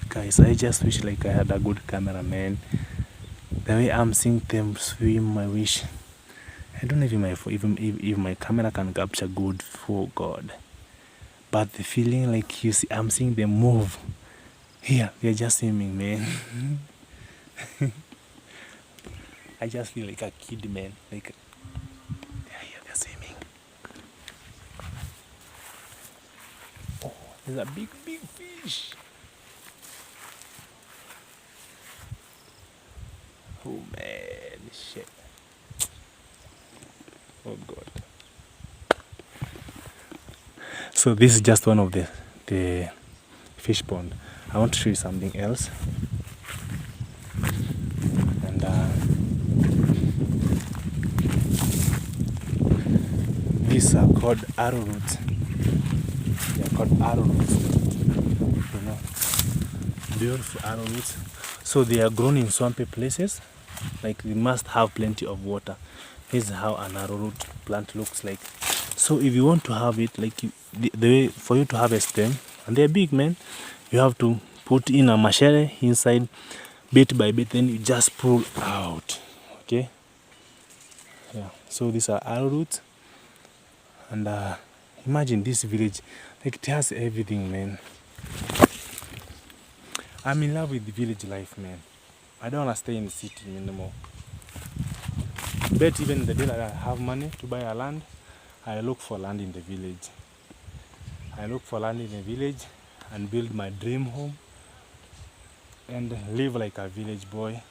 Guys, I just wish like I had a good cameraman The way I'm seeing them swim, I wish. I don't know if my camera can capture good for God. But the feeling like I'm seeing them move. Here, they're just swimming, man. I just feel like a kid, man. Like, they're swimming. Oh, there's a big fish. Oh man, shit. Oh God. So this is just one of the fish pond. I want to show you something else. And these are called arrowroot. They are called arrowroot. You know, beautiful arrowroot. So they are grown in swampy places. Like they must have plenty of water. This is how an arrowroot plant looks like. So if you want to have it, like the way for you to harvest them, and they're big, man, you have to put in a machete inside, bit by bit, then you just pull out. Okay. Yeah. So these are arrowroot, and imagine this village, like it has everything, man. I'm in love with the village life, man. I don't want to stay in the city anymore. Bet even the day that I have money to buy a land, I look for land in the village. I look for land in the village and build my dream home and live like a village boy,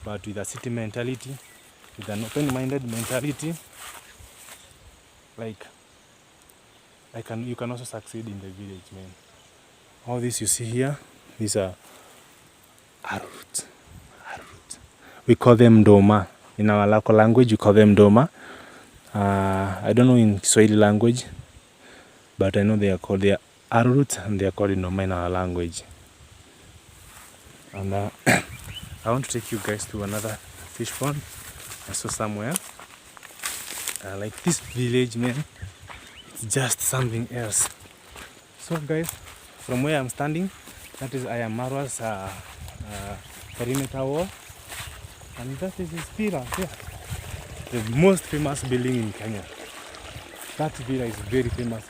but with a city mentality, with an open-minded mentality. Like you can also succeed in the village, man. All this you see here, these are arrowroot. We call them doma. In our local language, we call them doma. I don't know in Swahili language, but I know they are arrowroot and they are called doma in our language. And I want to take you guys to another fish pond I saw somewhere. Like this village, man, it's just something else. So guys, from where I'm standing, that is Ayamarwa's perimeter wall. And that is his villa here. The most famous building in Kenya. That villa is very famous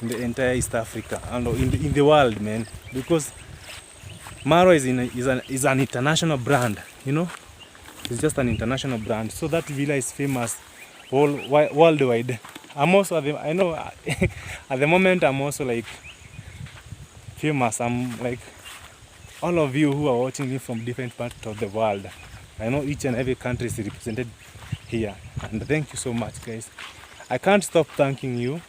in the entire East Africa and in the world, man. Because Marwa is an international brand, you know. It's just an international brand. So that villa is famous worldwide. I'm also I know at the moment I'm also like famous. I'm like all of you who are watching me from different parts of the world. I know each and every country is represented here, and thank you so much, guys. I can't stop thanking you,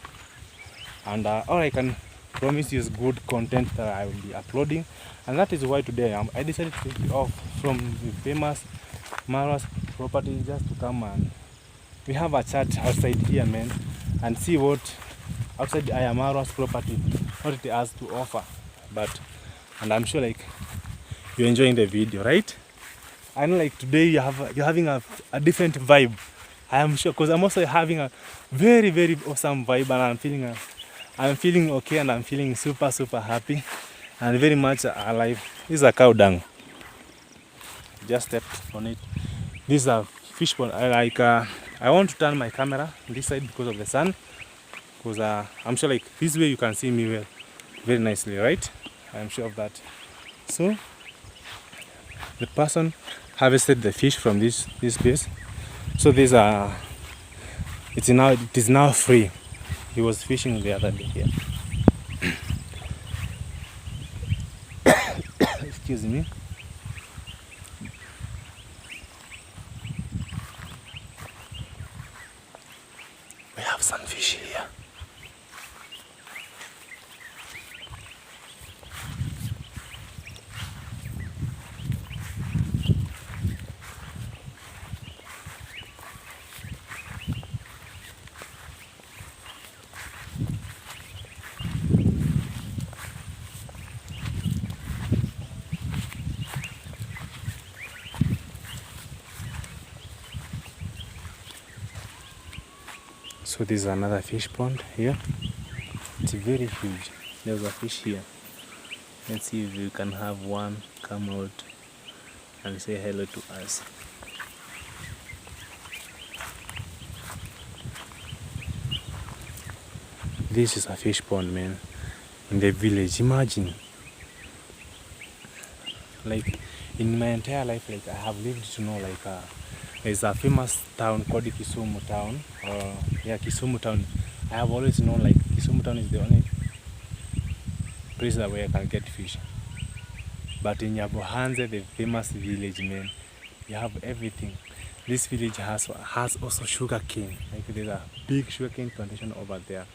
and all I can promise you is good content that I will be uploading, and that is why today I decided to take you off from the famous Marwa's property just to come and we have a chat outside here, man, and see what outside Marwa's property, what it has to offer. And I'm sure like you're enjoying the video, right? I know like today you're having a different vibe. I am sure, because I'm also having a very, very awesome vibe, and I'm feeling okay, and I'm feeling super, super happy and very much alive. This is a cow dung. Just stepped on it. These are fish pond. I want to turn my camera this side because of the sun, because I'm sure like this way you can see me well, very nicely, right? I'm sure of that. So the person harvested the fish from this place. So these are it is now free. He was fishing the other day here. Excuse me. We have some fish here. So this is another fish pond here. It's very huge. There's a fish here. Let's see if we can have one come out and say hello to us. This is a fish pond, man, in the village. Imagine, like, in my entire life, like, I have lived to know, like, there's a famous town called Kisumu town, Kisumu town. I have always known, like, Kisumu town is the only place where I can get fish. But in Nyabohanse, the famous village, man, you have everything. This village has also sugar cane. Like, there's a big sugar cane plantation over there.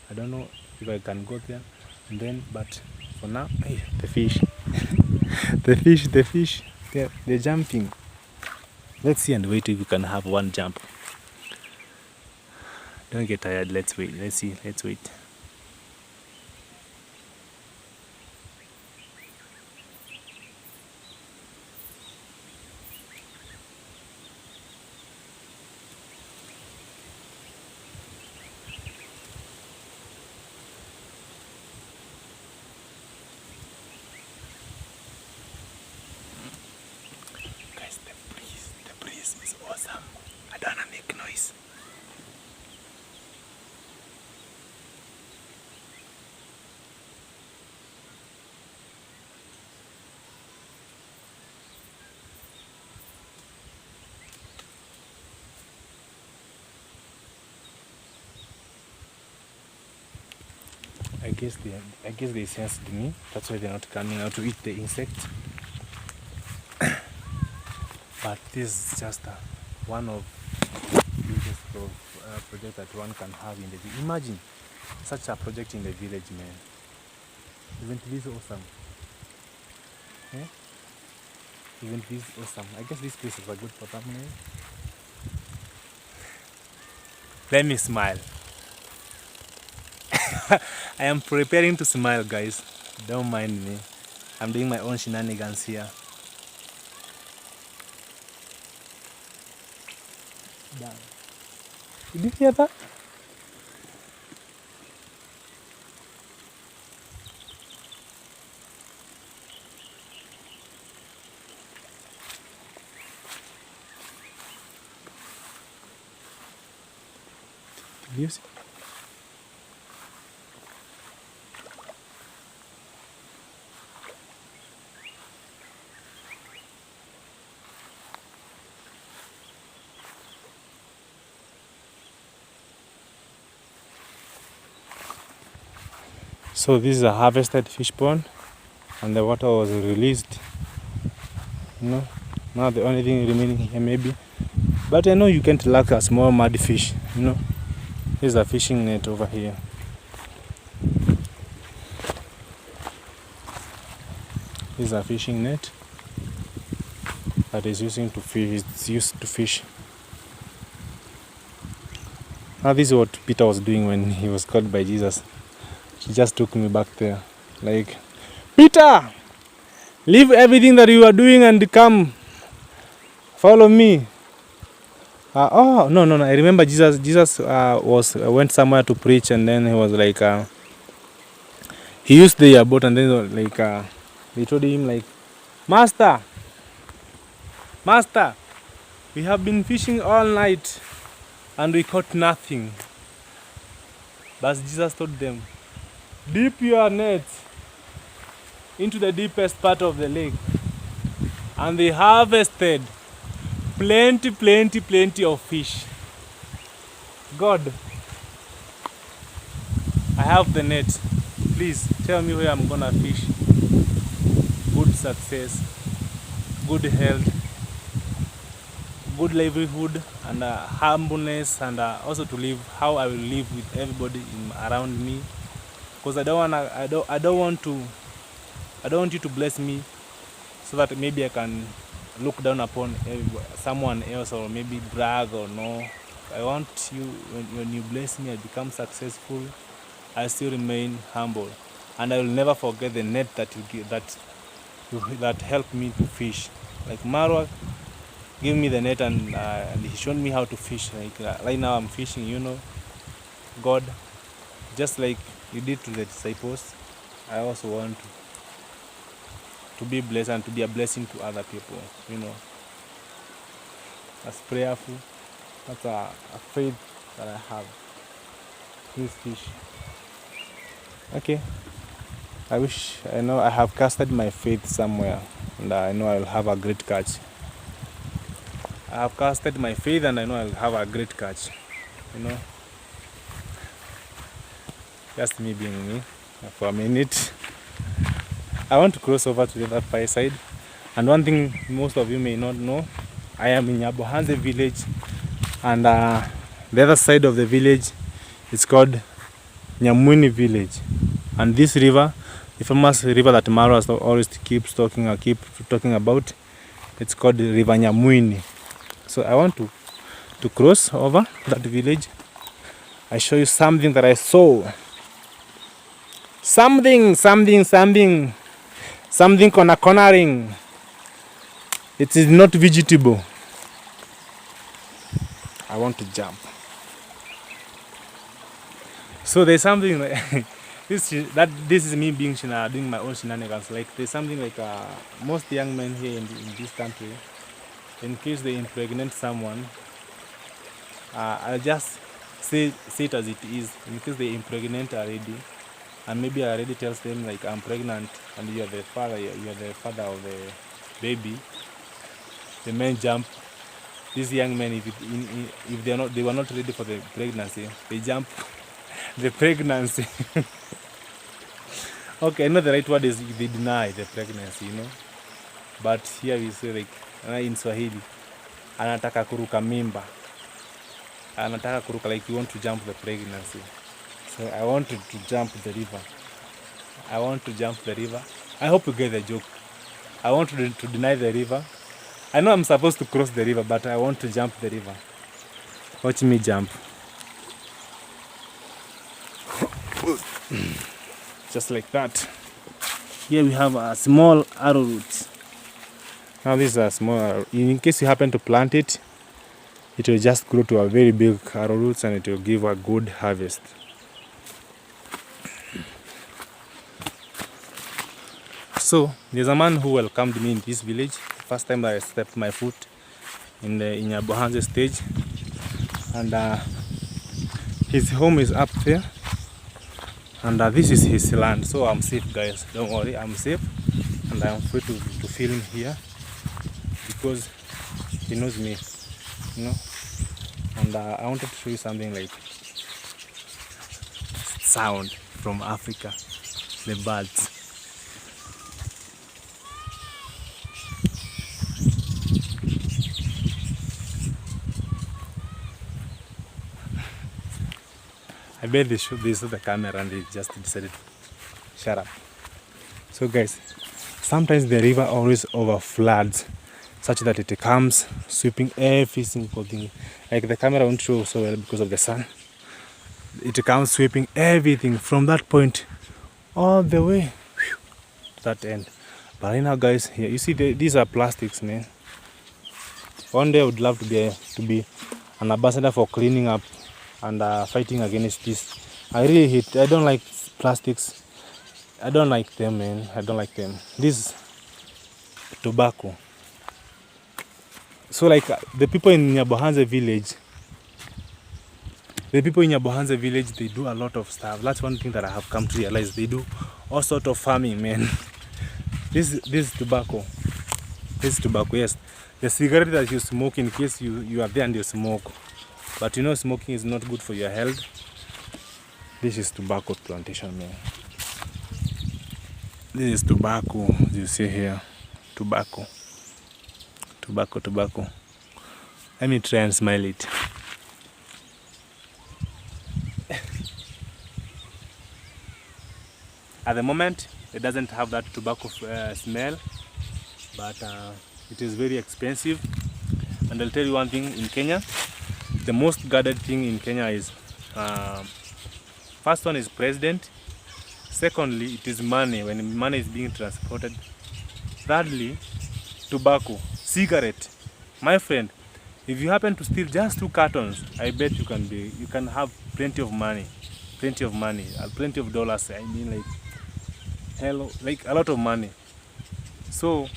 I don't know if I can go there. And then, but for now, hey, the fish, the fish, they're jumping. Let's see and wait if we can have one jump. Don't get tired. Let's wait. Let's see. Let's wait. Guys, the breeze is awesome. I don't wanna make noise. I guess they sensed me. That's why they're not coming out to eat the insects. But this is just one of biggest project that one can have in the village. Imagine such a project in the village, man. Isn't this awesome? Yeah? Isn't this awesome? I guess this place is a good for thumbnail. Let me smile. I am preparing to smile, guys. Don't mind me. I'm doing my own shenanigans here. Down. Did you hear that? Did you see? So this is a harvested fish pond, and the water was released. Now the only thing remaining here maybe, but I know you can't lack a small mud fish. There's a fishing net over here. This is a fishing net that is using to fish. It's used to fish. Now this is what Peter was doing when he was caught by Jesus. He just took me back there, like, Peter, leave everything that you are doing and come follow me. No. I remember Jesus went somewhere to preach, and then he was like, he used the boat, and then like they told him, like, Master, we have been fishing all night and we caught nothing. But Jesus told them, dip your nets into the deepest part of the lake, and they harvested plenty of fish. God, I have the net. Please tell me where I'm gonna fish. Good success, good health, good livelihood, and humbleness, and also to live how I will live with everybody around me. Because I don't want you to bless me so that maybe I can look down upon someone else, or maybe brag, or no. I want you, when you bless me, I become successful, I still remain humble, and I will never forget the net that you give, that helped me to fish. Like Marwa gave me the net, and he showed me how to fish. Like right now I'm fishing, God, just like you did to the disciples, I also want to be blessed and to be a blessing to other people, That's prayerful. That's a faith that I have. Please fish. Okay. I know I have casted my faith somewhere, and I know I'll have a great catch. I have casted my faith, and I know I'll have a great catch. You know, just me being me for a minute. I want to cross over to the other far side. And one thing most of you may not know, I am in Nyabohanse village, and the other side of the village is called Nyamwini village. And this river, the famous river that Maro always keeps talking about, it's called the River Nyamwini. So I want to cross over that village. I show you something that I saw. Something cornering. It is not vegetable. I want to jump. So there's something like this is me being doing my own shenanigans. Like there's something like most young men here in this country, in case they impregnate someone, I'll just say it as it is. In case they impregnate already, and maybe already tells them like I'm pregnant, and you are the father of the baby. The men jump. These young men, if they were not ready for the pregnancy, they jump the pregnancy. Okay, I know the right word is they deny the pregnancy, you know. But here we say like in Swahili, anataka kuruka mimba. Anataka kuruka, like you want to jump the pregnancy. So I want to jump the river. I hope you get the joke. I want to deny the river. I know I'm supposed to cross the river, but I want to jump the river. Watch me jump. Just like that. Here we have a small arrowroot. Now this is a small arrow. In case you happen to plant it, it will just grow to a very big arrowroot, and it will give a good harvest. So there's a man who welcomed me in this village. First time I stepped my foot in the Nyabohanse stage, and his home is up there, and this is his land. So I'm safe, guys. Don't worry, I'm safe, and I'm free to film here because he knows me, you know. And I wanted to show you something like sound from Africa, the birds. I bet they saw the camera and they just decided to shut up. So guys, sometimes the river always overfloods such that it comes sweeping every single thing. Like the camera won't show so well because of the sun. It comes sweeping everything from that point all the way to that end. But right now, guys, here you see these are plastics, man. One day I would love to be an ambassador for cleaning up and fighting against this. I don't like plastics. I don't like them, man. I don't like them. This is tobacco. So like the people in Nyabohanse village, they do a lot of stuff. That's one thing that I have come to realize. They do all sort of farming, man. This is tobacco. This is tobacco, yes. The cigarette that you smoke, in case you are there and you smoke. But you know smoking is not good for your health. This is tobacco plantation, man. This is tobacco, as you see here. Tobacco. Let me try and smile it. At the moment, it doesn't have that tobacco smell, but it is very expensive. And I'll tell you one thing, in Kenya, the most guarded thing in Kenya is, first one is president. Secondly, it is money, when money is being transported. Thirdly, tobacco, cigarette. My friend, if you happen to steal just 2 cartons, I bet you can have plenty of money, plenty of dollars. I mean, like a lot of money. So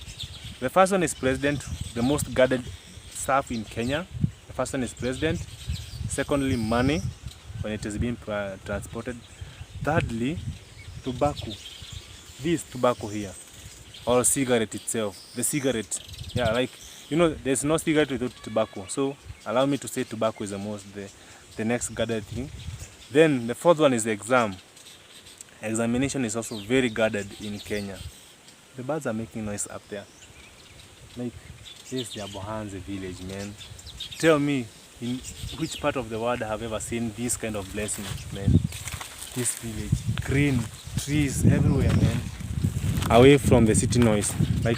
the first one is president, the most guarded stuff in Kenya. The first one is president. Secondly, money when it is being transported. Thirdly, tobacco. This tobacco here, or cigarette itself. The cigarette, yeah, like, you know, there's no cigarette without tobacco. So allow me to say tobacco is the next guarded thing. Then the fourth one is the exam. Examination is also very guarded in Kenya. The birds are making noise up there. Like, this is Nyabohanse village, man. Tell me, in which part of the world have ever seen this kind of blessing, man? This village, green trees everywhere, man. Away from the city noise. Like,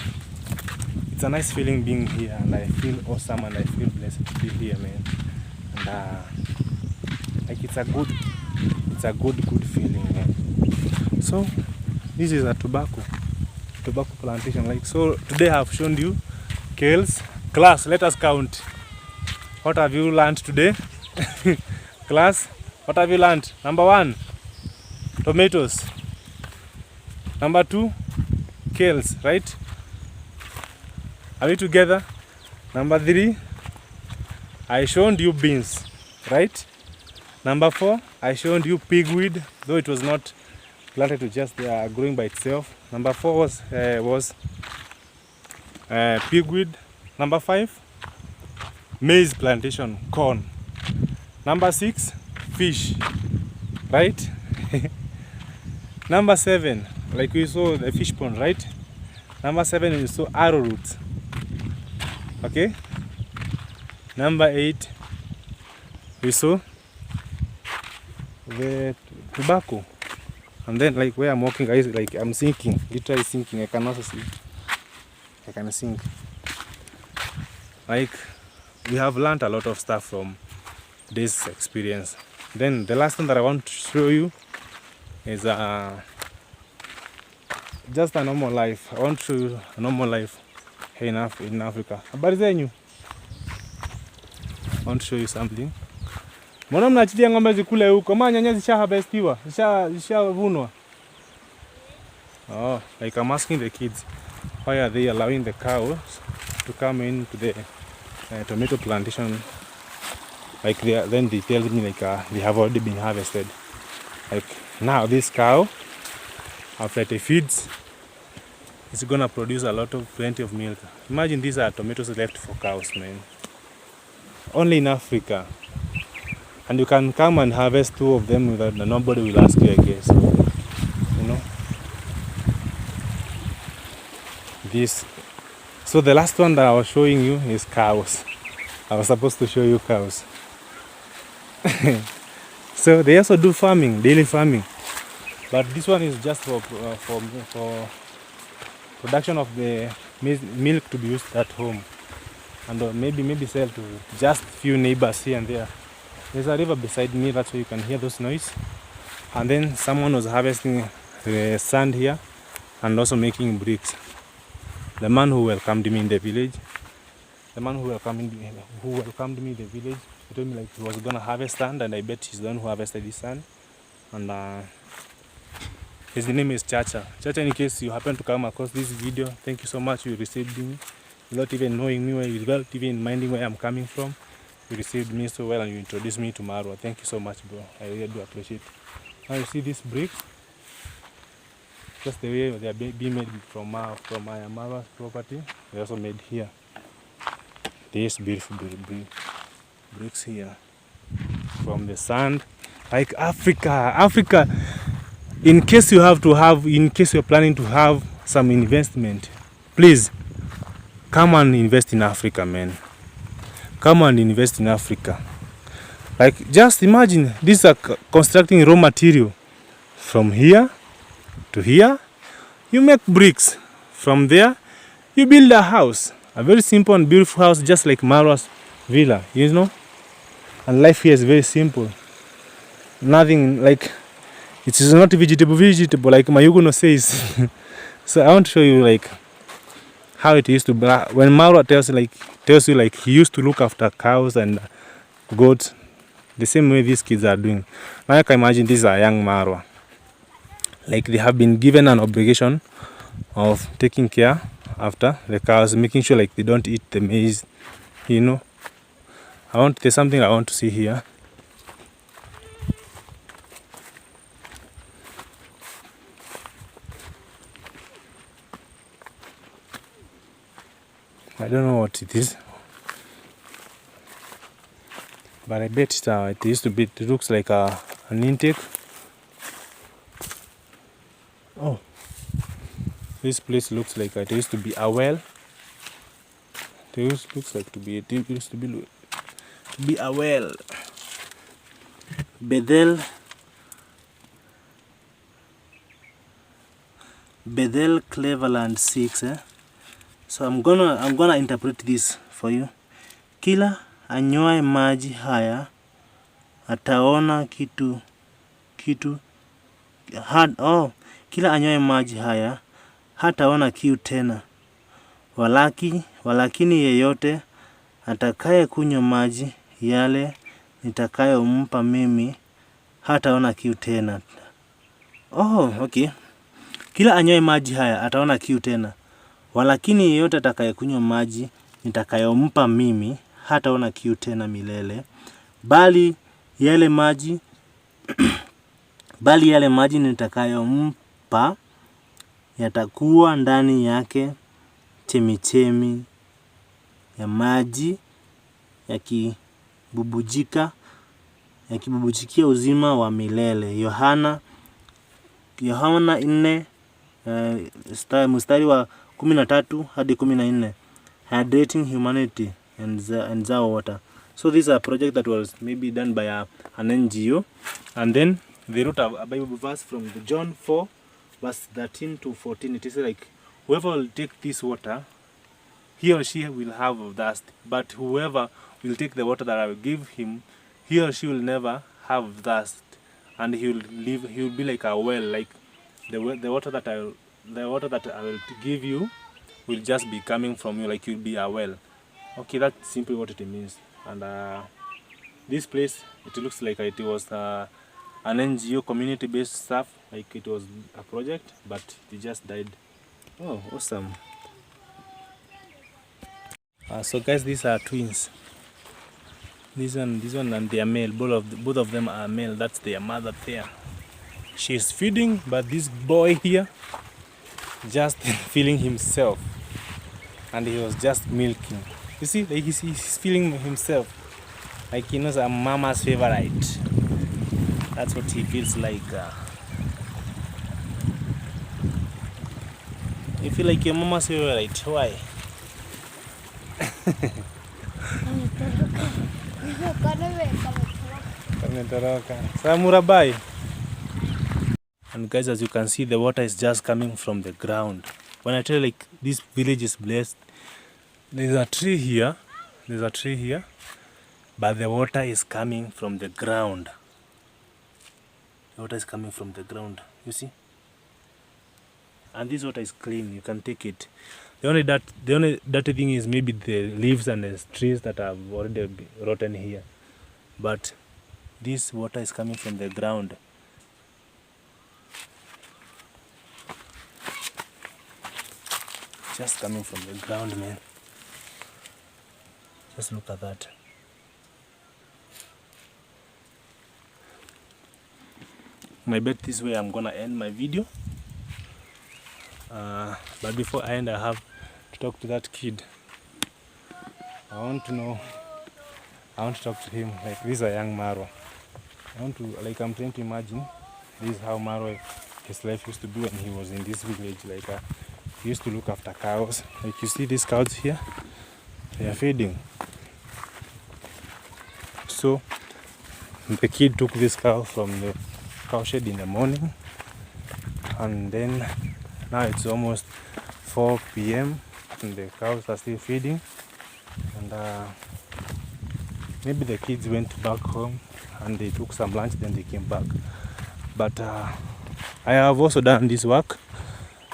it's a nice feeling being here, and I feel awesome, and I feel blessed to be here, man. And like, it's a good feeling, man. So this is a tobacco plantation. Like, so today I have shown you kales. Class, let us count. What have you learned today? Class, what have you learned? Number 1, tomatoes. Number 2, kales, right? Are we together? Number 3, I showed you beans, right? Number 4, I showed you pigweed, though it was not planted to just growing by itself. Number 4 was pigweed. Number 5, maize plantation, corn. Number 6, fish, right? Number 7, like we saw the fish pond, right? Number 7, we saw arrowroot. Okay. Number 8, we saw the tobacco. And then, like, where I'm walking, guys, like, I'm sinking, literally sinking. I can also see. I can sink. Like, we have learned a lot of stuff from this experience. Then the last thing that I want to show you is just a normal life. I want to show you a normal life here in Africa. Habari zenyu? I want to show you something. Mbona mnaachilia ng'ombe zikule huko? Maana nyanya zishaharvestiwa, zishavunwa. Oh, like, I'm asking the kids, why are they allowing the cows to come into the tomato plantation? Like, then they tell me, like, they have already been harvested. Like, now this cow, after it feeds, it's gonna produce plenty of milk. Imagine these are tomatoes left for cows, man. Only in Africa. And you can come and harvest 2 of them without, nobody will ask you, I guess. You know? This. So the last one that I was showing you is cows. I was supposed to show you cows. So they also do farming, daily farming. But this one is just for production of the milk to be used at home. And maybe sell to just few neighbors here and there. There's a river beside me, that's why you can hear those noise. And then someone was harvesting the sand here and also making bricks. The man who welcomed me in the village, he told me, like, he was gonna harvest sand, and I bet he's the one who harvested this sand. And his name is Chacha. Chacha, in case you happen to come across this video, thank you so much. You received me without even knowing me, without even minding where I'm coming from. You received me so well, and you introduced me to Marwa. Thank you so much, bro. I really do appreciate it. Now you see this brick, just the way they are being made from Marwa's property. They also made here. These beautiful bricks here from the sand. Like, Africa. In case you're planning to have some investment, please come and invest in Africa, man. Come and invest in Africa. Like, just imagine, these are constructing raw material from here to here. You make bricks. From there, you build a house. A very simple and beautiful house, just like Marwa's villa, you know. And life here is very simple. Nothing like, it is not vegetable like Mayuguno says. So I want to show you, like, how it used to be. When Marwa tells you like he used to look after cows and goats, the same way these kids are doing. Now I can imagine these are young Marwa. Like, they have been given an obligation of taking care after the cows, making sure, like, they don't eat the maize, you know. There's something I want to see here. I don't know what it is, but I bet it used to be. It looks like an intake. Oh, this place looks like it used to be a well. It looks like it used to be a well. Bethel Cleveland 6. So I'm gonna interpret this for you. Kila anywaye maji haya ataona kila anywaye maji haya hataona kiu tena. Walakini yeyote atakaye kunywa maji yale nitakayompa mimi hataona kiu tena. Oh, okay. Kila anywaye maji haya ataona kiu tena. Walakini yeyote atakayekunywa maji nitakayompa mimi hataona kiu tena milele. Bali yale maji nitakayompa yatakuwa ndani yake chemichemi ya maji yakibubujikia uzima wa milele. Yohana 4 mstari wa 13 hadi 14. Hydrating humanity and Zao water. So this is a project that was maybe done by an NGO, and then they wrote a Bible verse from John 4 verse 13 to 14. It is like, whoever will take this water, he or she will have thirst, but whoever will take the water that I will give him, he or she will never have thirst, and he will be like a well, like the water that I will give you will just be coming from you, like you'll be a well. Okay, that's simply what it means. And this place, it looks like it was an NGO community-based stuff, like it was a project, but it just died. Oh, awesome. So guys, these are twins. This one and they are male. Both of them are male. That's their mother there. She's feeding, but this boy here just feeling himself, and he was just milking. You see, like he's feeling himself, like he knows I'm mama's favorite. That's what he feels like. You feel like your mama's favorite. Why? Samurabai. And guys, as you can see, the water is just coming from the ground. When I tell you, like, this village is blessed, there's a tree here, but the water is coming from the ground. The water is coming from the ground, you see? And this water is clean, you can take it. The only dirty thing is maybe the leaves and the trees that have already been rotten here. But this water is coming from the ground. Just coming from the ground, man. Just look at that. I bet this way I'm gonna end my video. But before I end, I have to talk to that kid. I want to talk to him. Like, this is a young Maro. I'm trying to imagine this is how Maro, his life used to be when he was in this village. Like, he used to look after cows. Like, you see these cows here, they are feeding. So the kid took this cow from the cow shed in the morning, and then now it's almost 4 p.m. and the cows are still feeding. And maybe the kids went back home and they took some lunch, then they came back. But I have also done this work.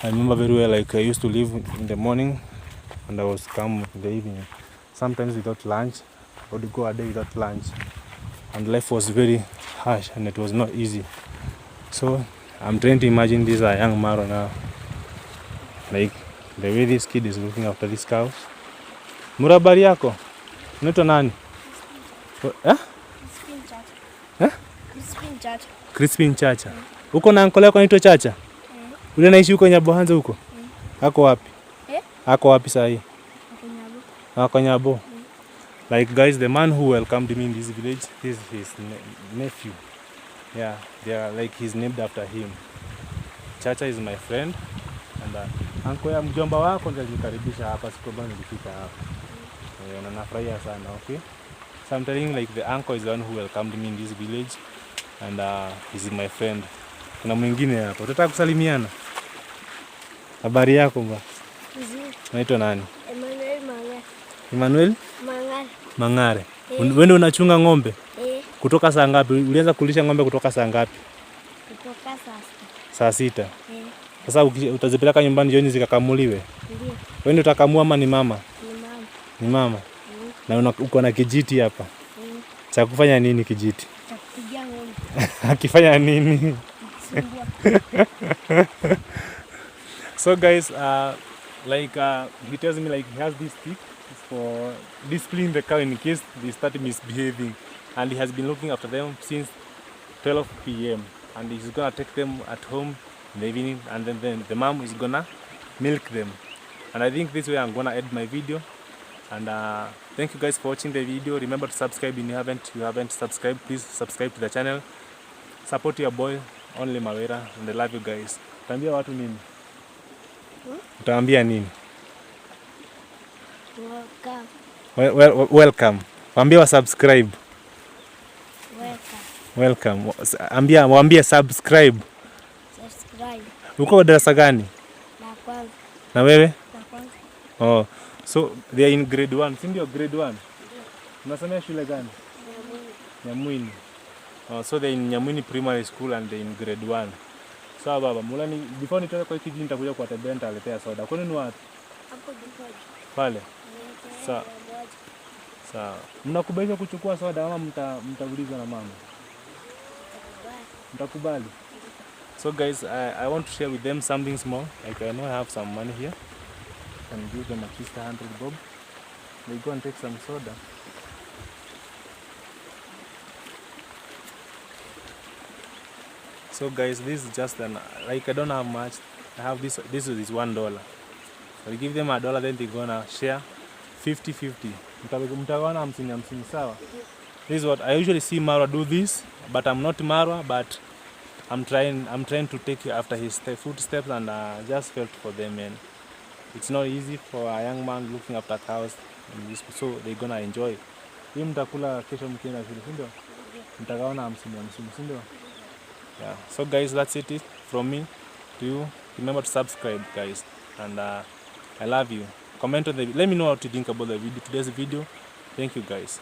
I remember very well, like, I used to leave in the morning and I was come in the evening, sometimes without lunch. I would go a day without lunch, and life was very harsh and it was not easy. So I'm trying to imagine this a young Maro now, like the way this kid is looking after these cows. Murabari yako unaitwa nani? Crispin Chacha. Uko na uncle yako anaitwa Chacha? Ule anaishi huko Nyabohanse huko? Ako wapi? Ako wapi sasa hii? Kanyabo. Like guys, the man who welcomed me in this village, this is his nephew. Yeah, they are like he's named after him. Chacha is my friend, and uncle ya mjomba wako ndiye alinikaribisha hapa siku ambayo nilifika hapa. Na nafurahia sana, okay? So I'm telling you, like the uncle is the one who welcomed me in this village, and he's my friend. Kuna mwingine hapa. Utataka kusalimiana? Habari yako mba? Nzuri. Unaitwa nani? Emmanuel Mangare. Emmanuel? Mangare. Mangare. Wewe ndio unachunga ng'ombe? Kutoka saa ngapi? Ulianza kulisha ng'ombe kutoka saa ngapi? Kutoka saa 6. Sasa utazipeleka nyumbani jioni zikakamuliwe? Ndio. Wewe ndio utakamua ama ni mama? Ni mama. Ni mama? Na uko na kijiti hapa? Cha kufanya nini kijiti? Cha kupigia ng'ombe. Akifanya nini? So guys, he tells me like he has this stick for disciplining the cow in case they start misbehaving, and he has been looking after them since 12 p.m. and he's gonna take them at home in the evening, and then the mom is gonna milk them. And I think this way I'm gonna end my video. And thank you guys for watching the video. Remember to subscribe if you haven't subscribed. Please subscribe to the channel. Support your boy Only Mawera, and I love you guys. Utaambia watu nini? Utaambia nini? Welcome. Welcome. Waambie wa subscribe. Welcome. Welcome. Waambie subscribe. Subscribe. Uko darasa gani? La kwanza. Na wewe? La kwanza. Oh. So they are in grade 1. Si ndio grade 1? Unasomea shule gani? Nyamwini. Oh, so they in Nyamwini Primary School and they in grade 1. Sawa baba, mulani before nitoke kwa kijiji nitakuja kuwatembea nitaletea soda. Kwani ni wapi? Hapo ndipo. Pale. Sawa. Sawa. Mnakubali kuchukua soda ama mtaulizwa na mama? Mtakubali. So guys, I want to share with them something small. Like I know I have some money here. And give them at least 100 bob. They go and take some soda. So guys, this is just like I don't have much. I have this is $1. I give them $1, then they're gonna share 50-50. Mtawana 50-50, sawa? This is what I usually see Marwa do this, but I'm not Marwa, but I'm trying to take after his footsteps, and just felt for them, man. It's not easy for a young man looking after cows, so they're gonna enjoy. Hii mtakula kesho mkienda shule, si ndio? Mtagawana 50-50, si ndio? Yeah. So guys, that's it from me to you. Remember to subscribe, guys, and I love you. Comment on let me know what you think about the video, today's video. Thank you, guys.